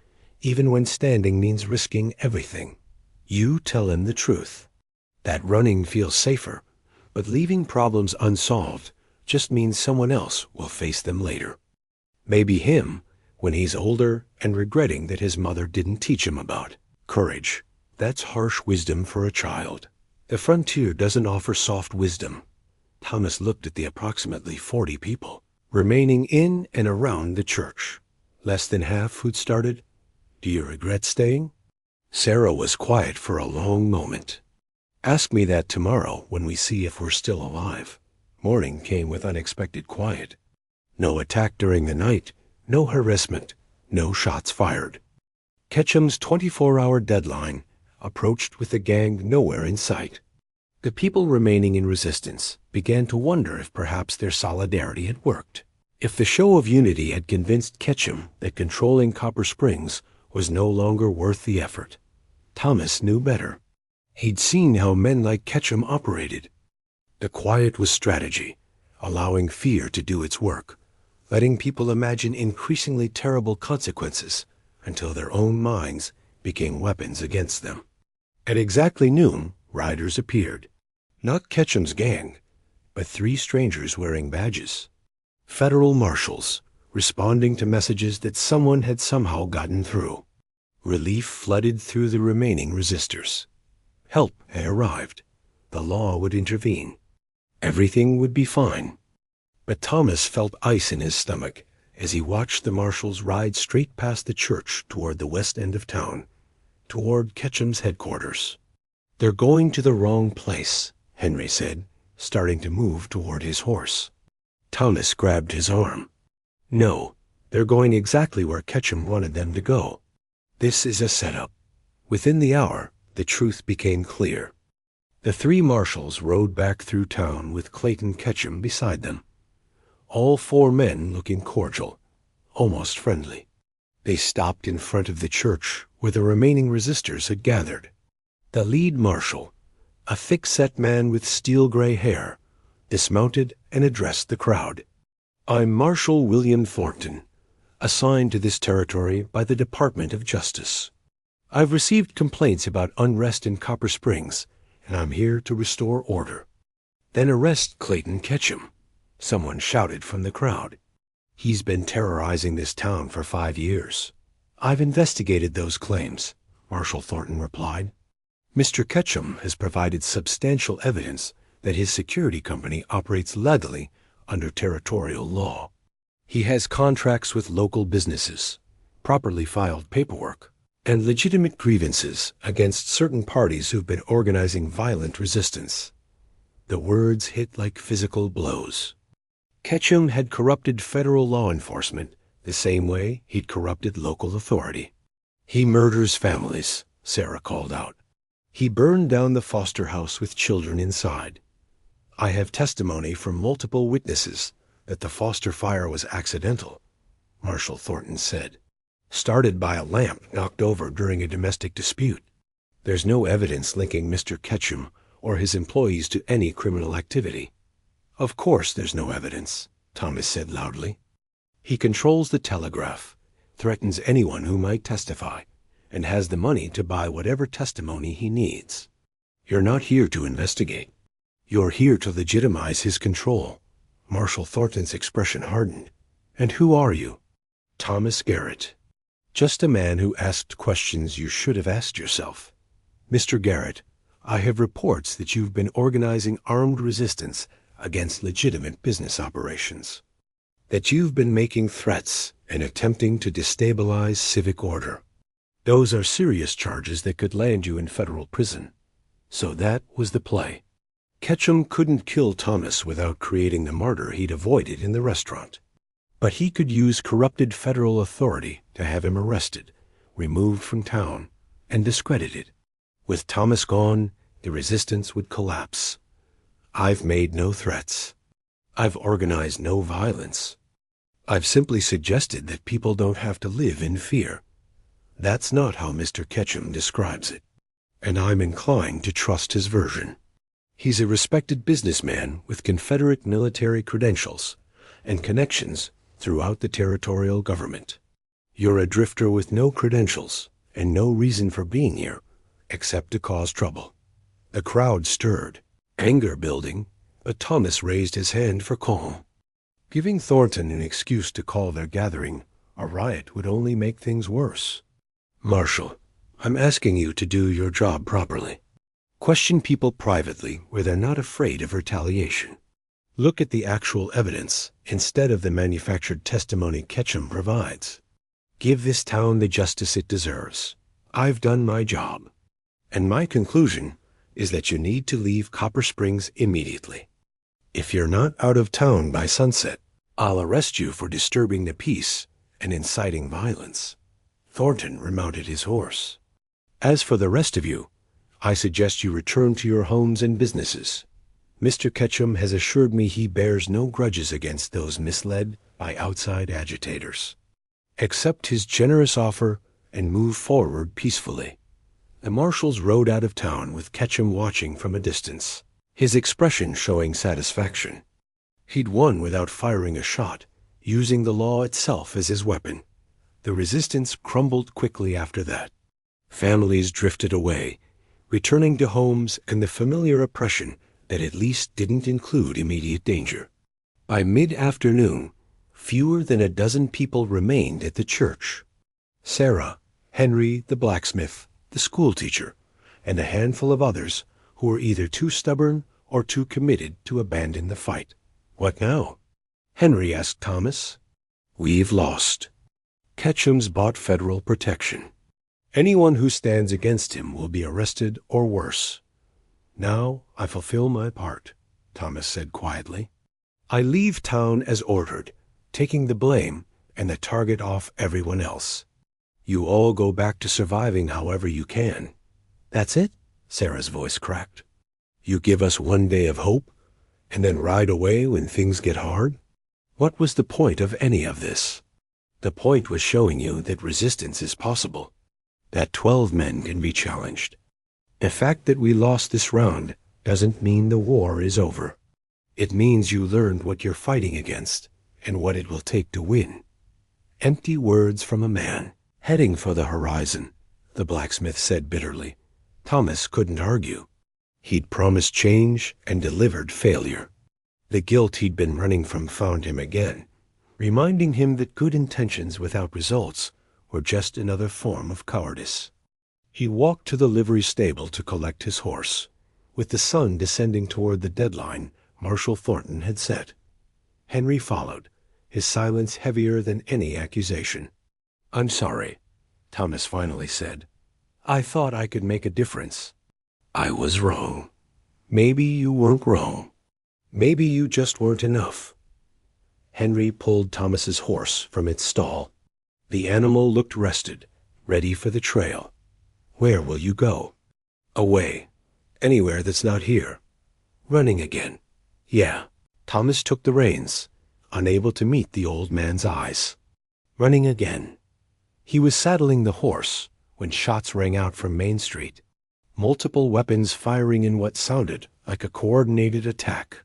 even when standing means risking everything? You tell him the truth. That running feels safer, but leaving problems unsolved just means someone else will face them later. Maybe him, when he's older and regretting that his mother didn't teach him about courage. That's harsh wisdom for a child. The frontier doesn't offer soft wisdom. Thomas looked at the approximately 40 people remaining in and around the church. Less than half who'd started. Do you regret staying? Sarah was quiet for a long moment. Ask me that tomorrow when we see if we're still alive. Morning came with unexpected quiet. No attack during the night, no harassment, no shots fired. Ketchum's 24-hour deadline approached with the gang nowhere in sight. The people remaining in resistance began to wonder if perhaps their solidarity had worked. If the show of unity had convinced Ketchum that controlling Copper Springs was no longer worth the effort. Thomas knew better. He'd seen how men like Ketchum operated. The quiet was strategy, allowing fear to do its work, letting people imagine increasingly terrible consequences until their own minds became weapons against them. At exactly noon, riders appeared. Not Ketchum's gang, but 3 strangers wearing badges. Federal marshals, responding to messages that someone had somehow gotten through. Relief flooded through the remaining resistors. Help had arrived. the law would intervene. Everything would be fine. But Thomas felt ice in his stomach as he watched the marshals ride straight past the church toward the west end of town, toward Ketchum's headquarters. "They're going to the wrong place," Henry said, starting to move toward his horse. Thomas grabbed his arm. "No, they're going exactly where Ketchum wanted them to go. This is a setup." Within the hour, the truth became clear. The three marshals rode back through town with Clayton Ketchum beside them. All four men looking cordial, almost friendly. They stopped in front of the church where the remaining resistors had gathered. The lead marshal, a thick-set man with steel-gray hair, dismounted and addressed the crowd. "I'm Marshal William Thornton, assigned to this territory by the Department of Justice. I've received complaints about unrest in Copper Springs, and I'm here to restore order." "Then arrest Clayton Ketchum," someone shouted from the crowd. "He's been terrorizing this town for 5 years." "I've investigated those claims," Marshal Thornton replied. "Mr. Ketchum has provided substantial evidence that his security company operates legally under territorial law. He has contracts with local businesses, properly filed paperwork, and legitimate grievances against certain parties who've been organizing violent resistance." The words hit like physical blows. Ketchum had corrupted federal law enforcement the same way he'd corrupted local authority. "He murders families," Sarah called out. "He burned down the foster house with children inside. I have testimony from multiple witnesses that the foster fire was accidental," Marshal Thornton said. "Started by a lamp knocked over during a domestic dispute. There's no evidence linking Mr. Ketchum or his employees to any criminal activity." "Of course there's no evidence," Thomas said loudly. "He controls the telegraph, threatens anyone who might testify, and has the money to buy whatever testimony he needs. You're not here to investigate. You're here to legitimize his control." Marshal Thornton's expression hardened. "And who are you?" "Thomas Garrett. Just a man who asked questions you should have asked yourself. Mr. Garrett, I have reports that you've been organizing armed resistance against legitimate business operations, that you've been making threats and attempting to destabilize civic order. Those are serious charges that could land you in federal prison. So that was the play. Ketchum couldn't kill Thomas without creating the martyr he'd avoided in the restaurant. But he could use corrupted federal authority to have him arrested, removed from town, and discredited. With Thomas gone, the resistance would collapse. I've made no threats. I've organized no violence. I've simply suggested that people don't have to live in fear. That's not how Mr. Ketchum describes it, and I'm inclined to trust his version. He's a respected businessman with Confederate military credentials and connections throughout the territorial government. You're a drifter with no credentials and no reason for being here except to cause trouble." The crowd stirred, anger building, but Thomas raised his hand for calm. Giving Thornton an excuse to call their gathering a riot would only make things worse. "Marshal, I'm asking you to do your job properly. Question people privately where they're not afraid of retaliation. Look at the actual evidence instead of the manufactured testimony Ketchum provides. Give this town the justice it deserves. I've done my job. And my conclusion is that you need to leave Copper Springs immediately. If you're not out of town by sunset, I'll arrest you for disturbing the peace and inciting violence." Thornton remounted his horse. "As for the rest of you, I suggest you return to your homes and businesses. Mr. Ketchum has assured me he bears no grudges against those misled by outside agitators. Accept his generous offer and move forward peacefully." The marshals rode out of town with Ketchum watching from a distance, his expression showing satisfaction. He'd won without firing a shot, using the law itself as his weapon. The resistance crumbled quickly after that. Families drifted away, returning to homes and the familiar oppression that at least didn't include immediate danger. By mid-afternoon, fewer than a dozen people remained at the church. Sarah, Henry the blacksmith, the schoolteacher, and a handful of others who were either too stubborn or too committed to abandon the fight. "What now?" Henry asked Thomas. "We've lost. Ketchum's bought federal protection. Anyone who stands against him will be arrested or worse. Now I fulfill my part," Thomas said quietly. "I leave town as ordered, taking the blame and the target off everyone else. You all go back to surviving however you can." "That's it?" Sarah's voice cracked. "You give us one day of hope, and then ride away when things get hard? What was the point of any of this?" "The point was showing you that resistance is possible, that 12 men can be challenged. The fact that we lost this round doesn't mean the war is over. It means you learned what you're fighting against and what it will take to win." "Empty words from a man heading for the horizon," the blacksmith said bitterly. Thomas couldn't argue. He'd promised change and delivered failure. The guilt he'd been running from found him again, reminding him that good intentions without results were just another form of cowardice. He walked to the livery stable to collect his horse. With the sun descending toward the deadline Marshal Thornton had set, Henry followed, his silence heavier than any accusation. "I'm sorry," Thomas finally said. "I thought I could make a difference. I was wrong." "Maybe you weren't wrong. Maybe you just weren't enough." Henry pulled Thomas's horse from its stall. The animal looked rested, ready for the trail. "Where will you go?" "Away. Anywhere that's not here." "Running again?" "Yeah." Thomas took the reins, unable to meet the old man's eyes. "Running again." He was saddling the horse when shots rang out from Main Street, multiple weapons firing in what sounded like a coordinated attack.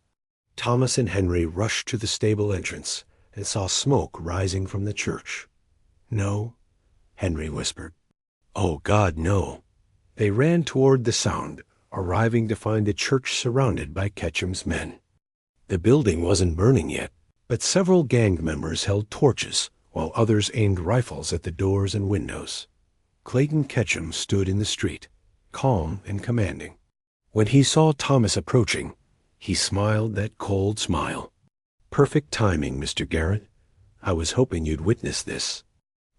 Thomas and Henry rushed to the stable entrance and saw smoke rising from the church. "No," Henry whispered. "Oh, God, no." They ran toward the sound, arriving to find the church surrounded by Ketchum's men. The building wasn't burning yet, but several gang members held torches while others aimed rifles at the doors and windows. Clayton Ketchum stood in the street, calm and commanding. When he saw Thomas approaching, he smiled that cold smile. "Perfect timing, Mr. Garrett. I was hoping you'd witness this.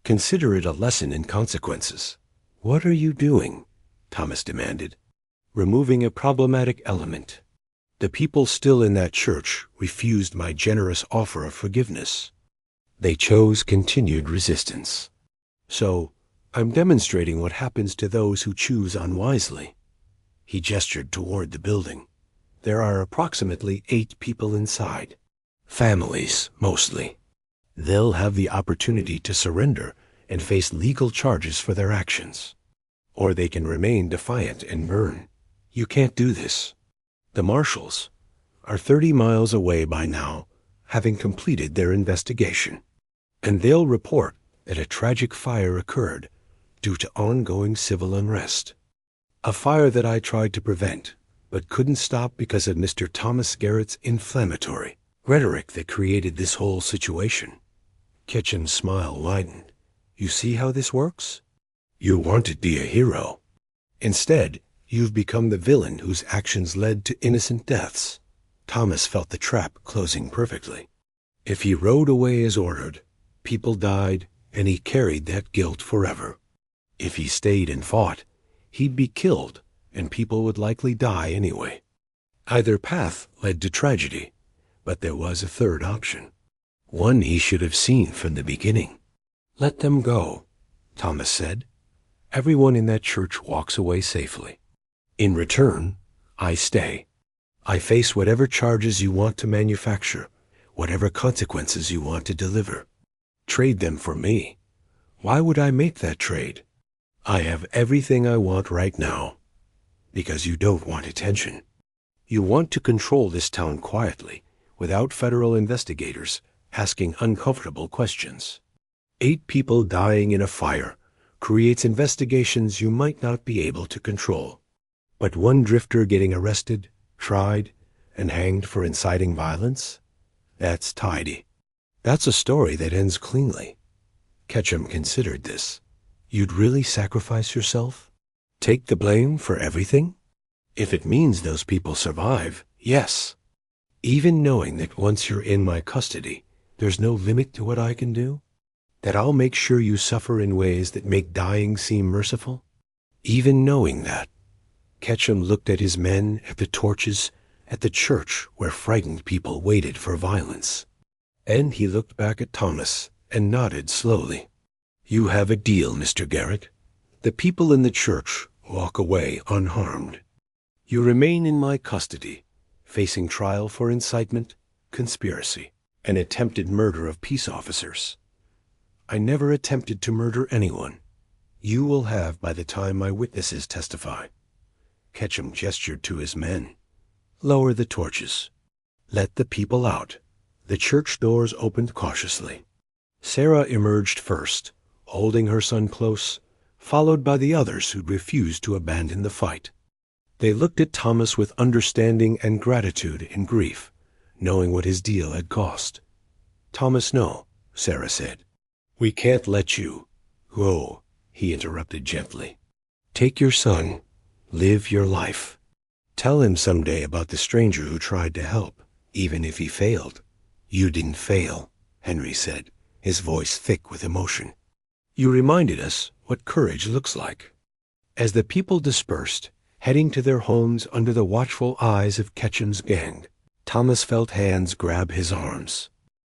Consider it a lesson in consequences." "What are you doing?" Thomas demanded. "Removing a problematic element. The people still in that church refused my generous offer of forgiveness. They chose continued resistance. So I'm demonstrating what happens to those who choose unwisely." He gestured toward the building. "There are approximately 8 people inside. Families, mostly. They'll have the opportunity to surrender and face legal charges for their actions. Or they can remain defiant and burn. You can't do this. The marshals are 30 miles away by now, having completed their investigation. And they'll report that a tragic fire occurred due to ongoing civil unrest. A fire that I tried to prevent, but couldn't stop because of Mr. Thomas Garrett's inflammatory rhetoric that created this whole situation." Ketchum's smile widened. "You see how this works? You want to be a hero. Instead, you've become the villain whose actions led to innocent deaths." Thomas felt the trap closing perfectly. If he rode away as ordered, people died, and he carried that guilt forever. If he stayed and fought, he'd be killed, and people would likely die anyway. Either path led to tragedy, but there was a third option. One he should have seen from the beginning. "Let them go," Thomas said. "Everyone in that church walks away safely. In return, I stay. I face whatever charges you want to manufacture, whatever consequences you want to deliver. Trade them for me. Why would I make that trade? I have everything I want right now. Because you don't want attention. You want to control this town quietly, without federal investigators asking uncomfortable questions. 8 people dying in a fire creates investigations you might not be able to control. But one drifter getting arrested, tried, and hanged for inciting violence? That's tidy. That's a story that ends cleanly." Ketchum considered this. "You'd really sacrifice yourself? Take the blame for everything?" If it means those people survive, yes. Even knowing that once you're in my custody, there's no limit to what I can do? That I'll make sure you suffer in ways that make dying seem merciful? Even knowing that, Ketchum looked at his men, at the torches, at the church where frightened people waited for violence. And he looked back at Thomas and nodded slowly. You have a deal, Mr. Garrett. The people in the church walk away unharmed. You remain in my custody, facing trial for incitement, conspiracy, and attempted murder of peace officers. I never attempted to murder anyone. You will have by the time my witnesses testify. Ketchum gestured to his men. Lower the torches. Let the people out. The church doors opened cautiously. Sarah emerged first, holding her son close, followed by the others who'd refused to abandon the fight. They looked at Thomas with understanding and gratitude and grief, knowing what his deal had cost. Thomas, no, Sarah said. We can't let you. Go, he interrupted gently. Take your son. Live your life. Tell him someday about the stranger who tried to help, even if he failed. You didn't fail, Henry said, his voice thick with emotion. You reminded us what courage looks like. As the people dispersed, heading to their homes under the watchful eyes of Ketchum's gang, Thomas felt hands grab his arms.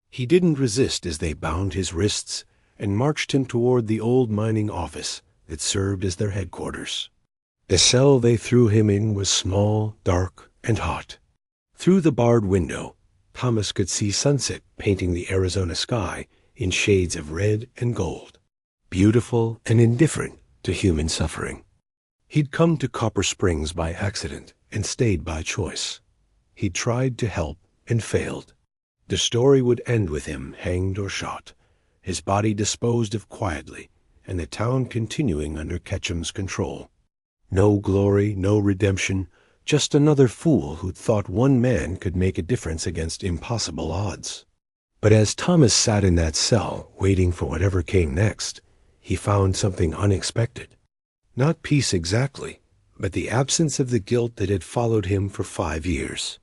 He didn't resist as they bound his wrists and marched him toward the old mining office that served as their headquarters. The cell they threw him in was small, dark, and hot. Through the barred window, Thomas could see sunset painting the Arizona sky in shades of red and gold, beautiful and indifferent to human suffering. He'd come to Copper Springs by accident and stayed by choice. He'd tried to help and failed. The story would end with him hanged or shot, his body disposed of quietly, and the town continuing under Ketchum's control. No glory, no redemption, just another fool who'd thought one man could make a difference against impossible odds. But as Thomas sat in that cell, waiting for whatever came next, he found something unexpected. Not peace exactly, but the absence of the guilt that had followed him for 5 years.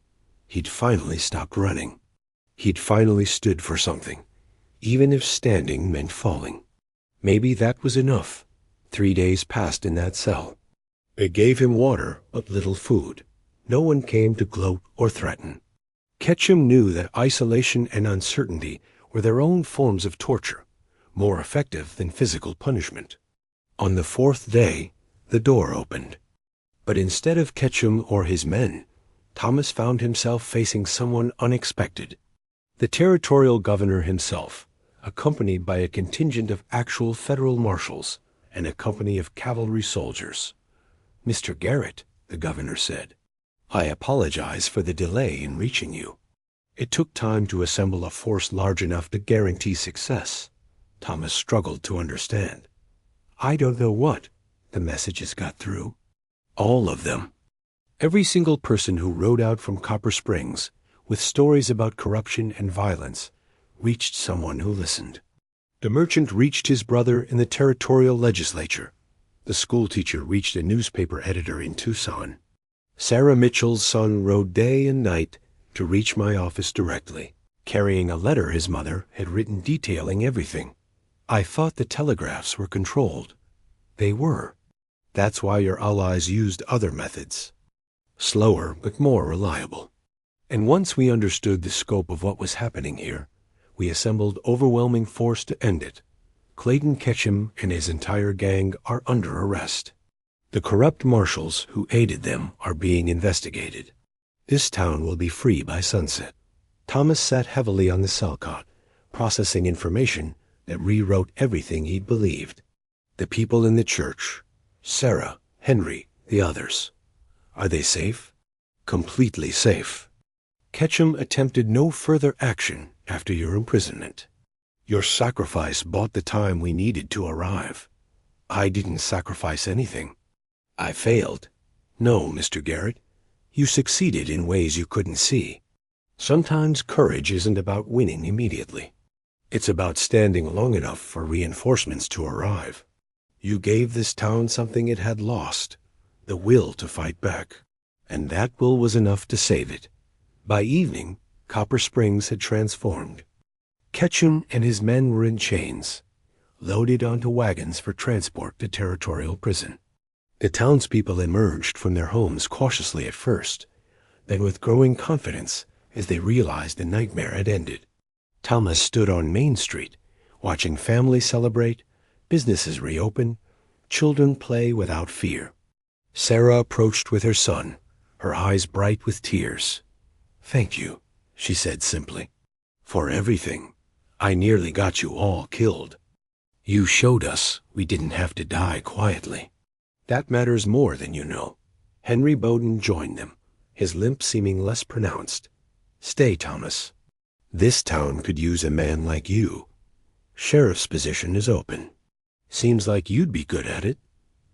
He'd finally stopped running. He'd finally stood for something, even if standing meant falling. Maybe that was enough. 3 days passed in that cell. They gave him water, but little food. No one came to gloat or threaten. Ketchum knew that isolation and uncertainty were their own forms of torture, more effective than physical punishment. On the 4th day, the door opened. But instead of Ketchum or his men, Thomas found himself facing someone unexpected. The territorial governor himself, accompanied by a contingent of actual federal marshals and a company of cavalry soldiers. Mr. Garrett, the governor said, I apologize for the delay in reaching you. It took time to assemble a force large enough to guarantee success. Thomas struggled to understand. I don't know what. The messages got through. All of them. Every single person who rode out from Copper Springs with stories about corruption and violence reached someone who listened. The merchant reached his brother in the territorial legislature. The schoolteacher reached a newspaper editor in Tucson. Sarah Mitchell's son rode day and night to reach my office directly, carrying a letter his mother had written detailing everything. I thought the telegraphs were controlled. They were. That's why your allies used other methods. Slower, but more reliable. And once we understood the scope of what was happening here, we assembled overwhelming force to end it. Clayton Ketchum and his entire gang are under arrest. The corrupt marshals who aided them are being investigated. This town will be free by sunset. Thomas sat heavily on the cell cot, processing information that rewrote everything he'd believed. The people in the church, Sarah, Henry, the others. Are they safe? Completely safe. Ketchum attempted no further action after your imprisonment. Your sacrifice bought the time we needed to arrive. I didn't sacrifice anything. I failed. No, Mr. Garrett. You succeeded in ways you couldn't see. Sometimes courage isn't about winning immediately. It's about standing long enough for reinforcements to arrive. You gave this town something it had lost, the will to fight back. and that will was enough to save it. By evening, Copper Springs had transformed. Ketchum and his men were in chains, loaded onto wagons for transport to Territorial Prison. The townspeople emerged from their homes cautiously at first, then with growing confidence as they realized the nightmare had ended. Thomas stood on Main Street, watching families celebrate, businesses reopen, children play without fear. Sarah approached with her son, her eyes bright with tears. "Thank you," she said simply, "for everything. I nearly got you all killed. You showed us we didn't have to die quietly. That matters more than you know." Henry Bowden joined them, his limp seeming less pronounced. "Stay, Thomas. This town could use a man like you. Sheriff's position is open. Seems like you'd be good at it."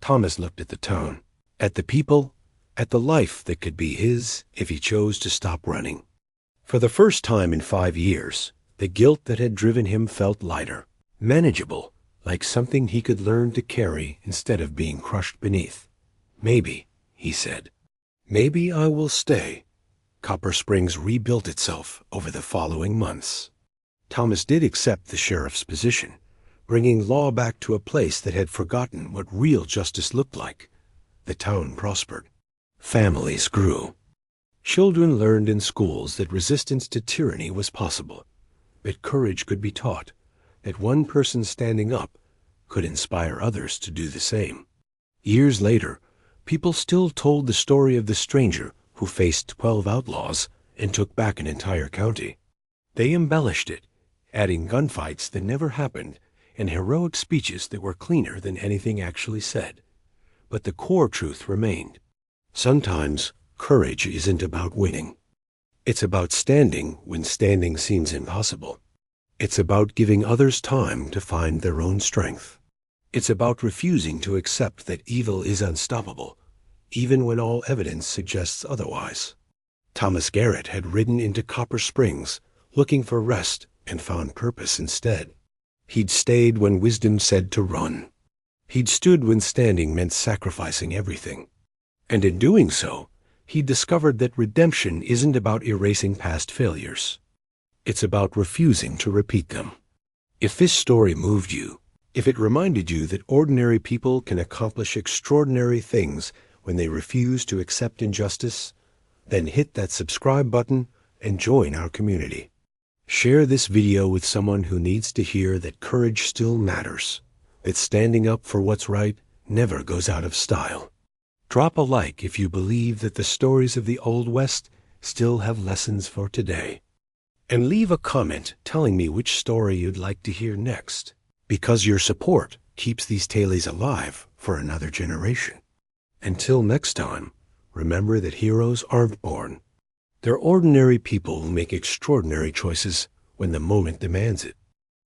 Thomas looked at the town, at the people, at the life that could be his if he chose to stop running. For the first time in 5 years, the guilt that had driven him felt lighter, manageable, like something he could learn to carry instead of being crushed beneath. "Maybe," he said, "maybe I will stay." Copper Springs rebuilt itself over the following months. Thomas did accept the sheriff's position, bringing law back to a place that had forgotten what real justice looked like. The town prospered. Families grew. Children learned in schools that resistance to tyranny was possible, that courage could be taught, that one person standing up could inspire others to do the same. Years later, people still told the story of the stranger who faced 12 outlaws and took back an entire county. They embellished it, adding gunfights that never happened and heroic speeches that were cleaner than anything actually said. But the core truth remained. Sometimes courage isn't about winning. It's about standing when standing seems impossible. It's about giving others time to find their own strength. It's about refusing to accept that evil is unstoppable, even when all evidence suggests otherwise. Thomas Garrett had ridden into Copper Springs, looking for rest, and found purpose instead. He'd stayed when wisdom said to run. He'd stood when standing meant sacrificing everything. And in doing so, he discovered that redemption isn't about erasing past failures. It's about refusing to repeat them. If this story moved you, if it reminded you that ordinary people can accomplish extraordinary things when they refuse to accept injustice, then hit that subscribe button and join our community. Share this video with someone who needs to hear that courage still matters, that standing up for what's right never goes out of style. Drop a like if you believe that the stories of the Old West still have lessons for today. And leave a comment telling me which story you'd like to hear next, because your support keeps these tales alive for another generation. Until next time, remember that heroes aren't born. They're ordinary people who make extraordinary choices when the moment demands it.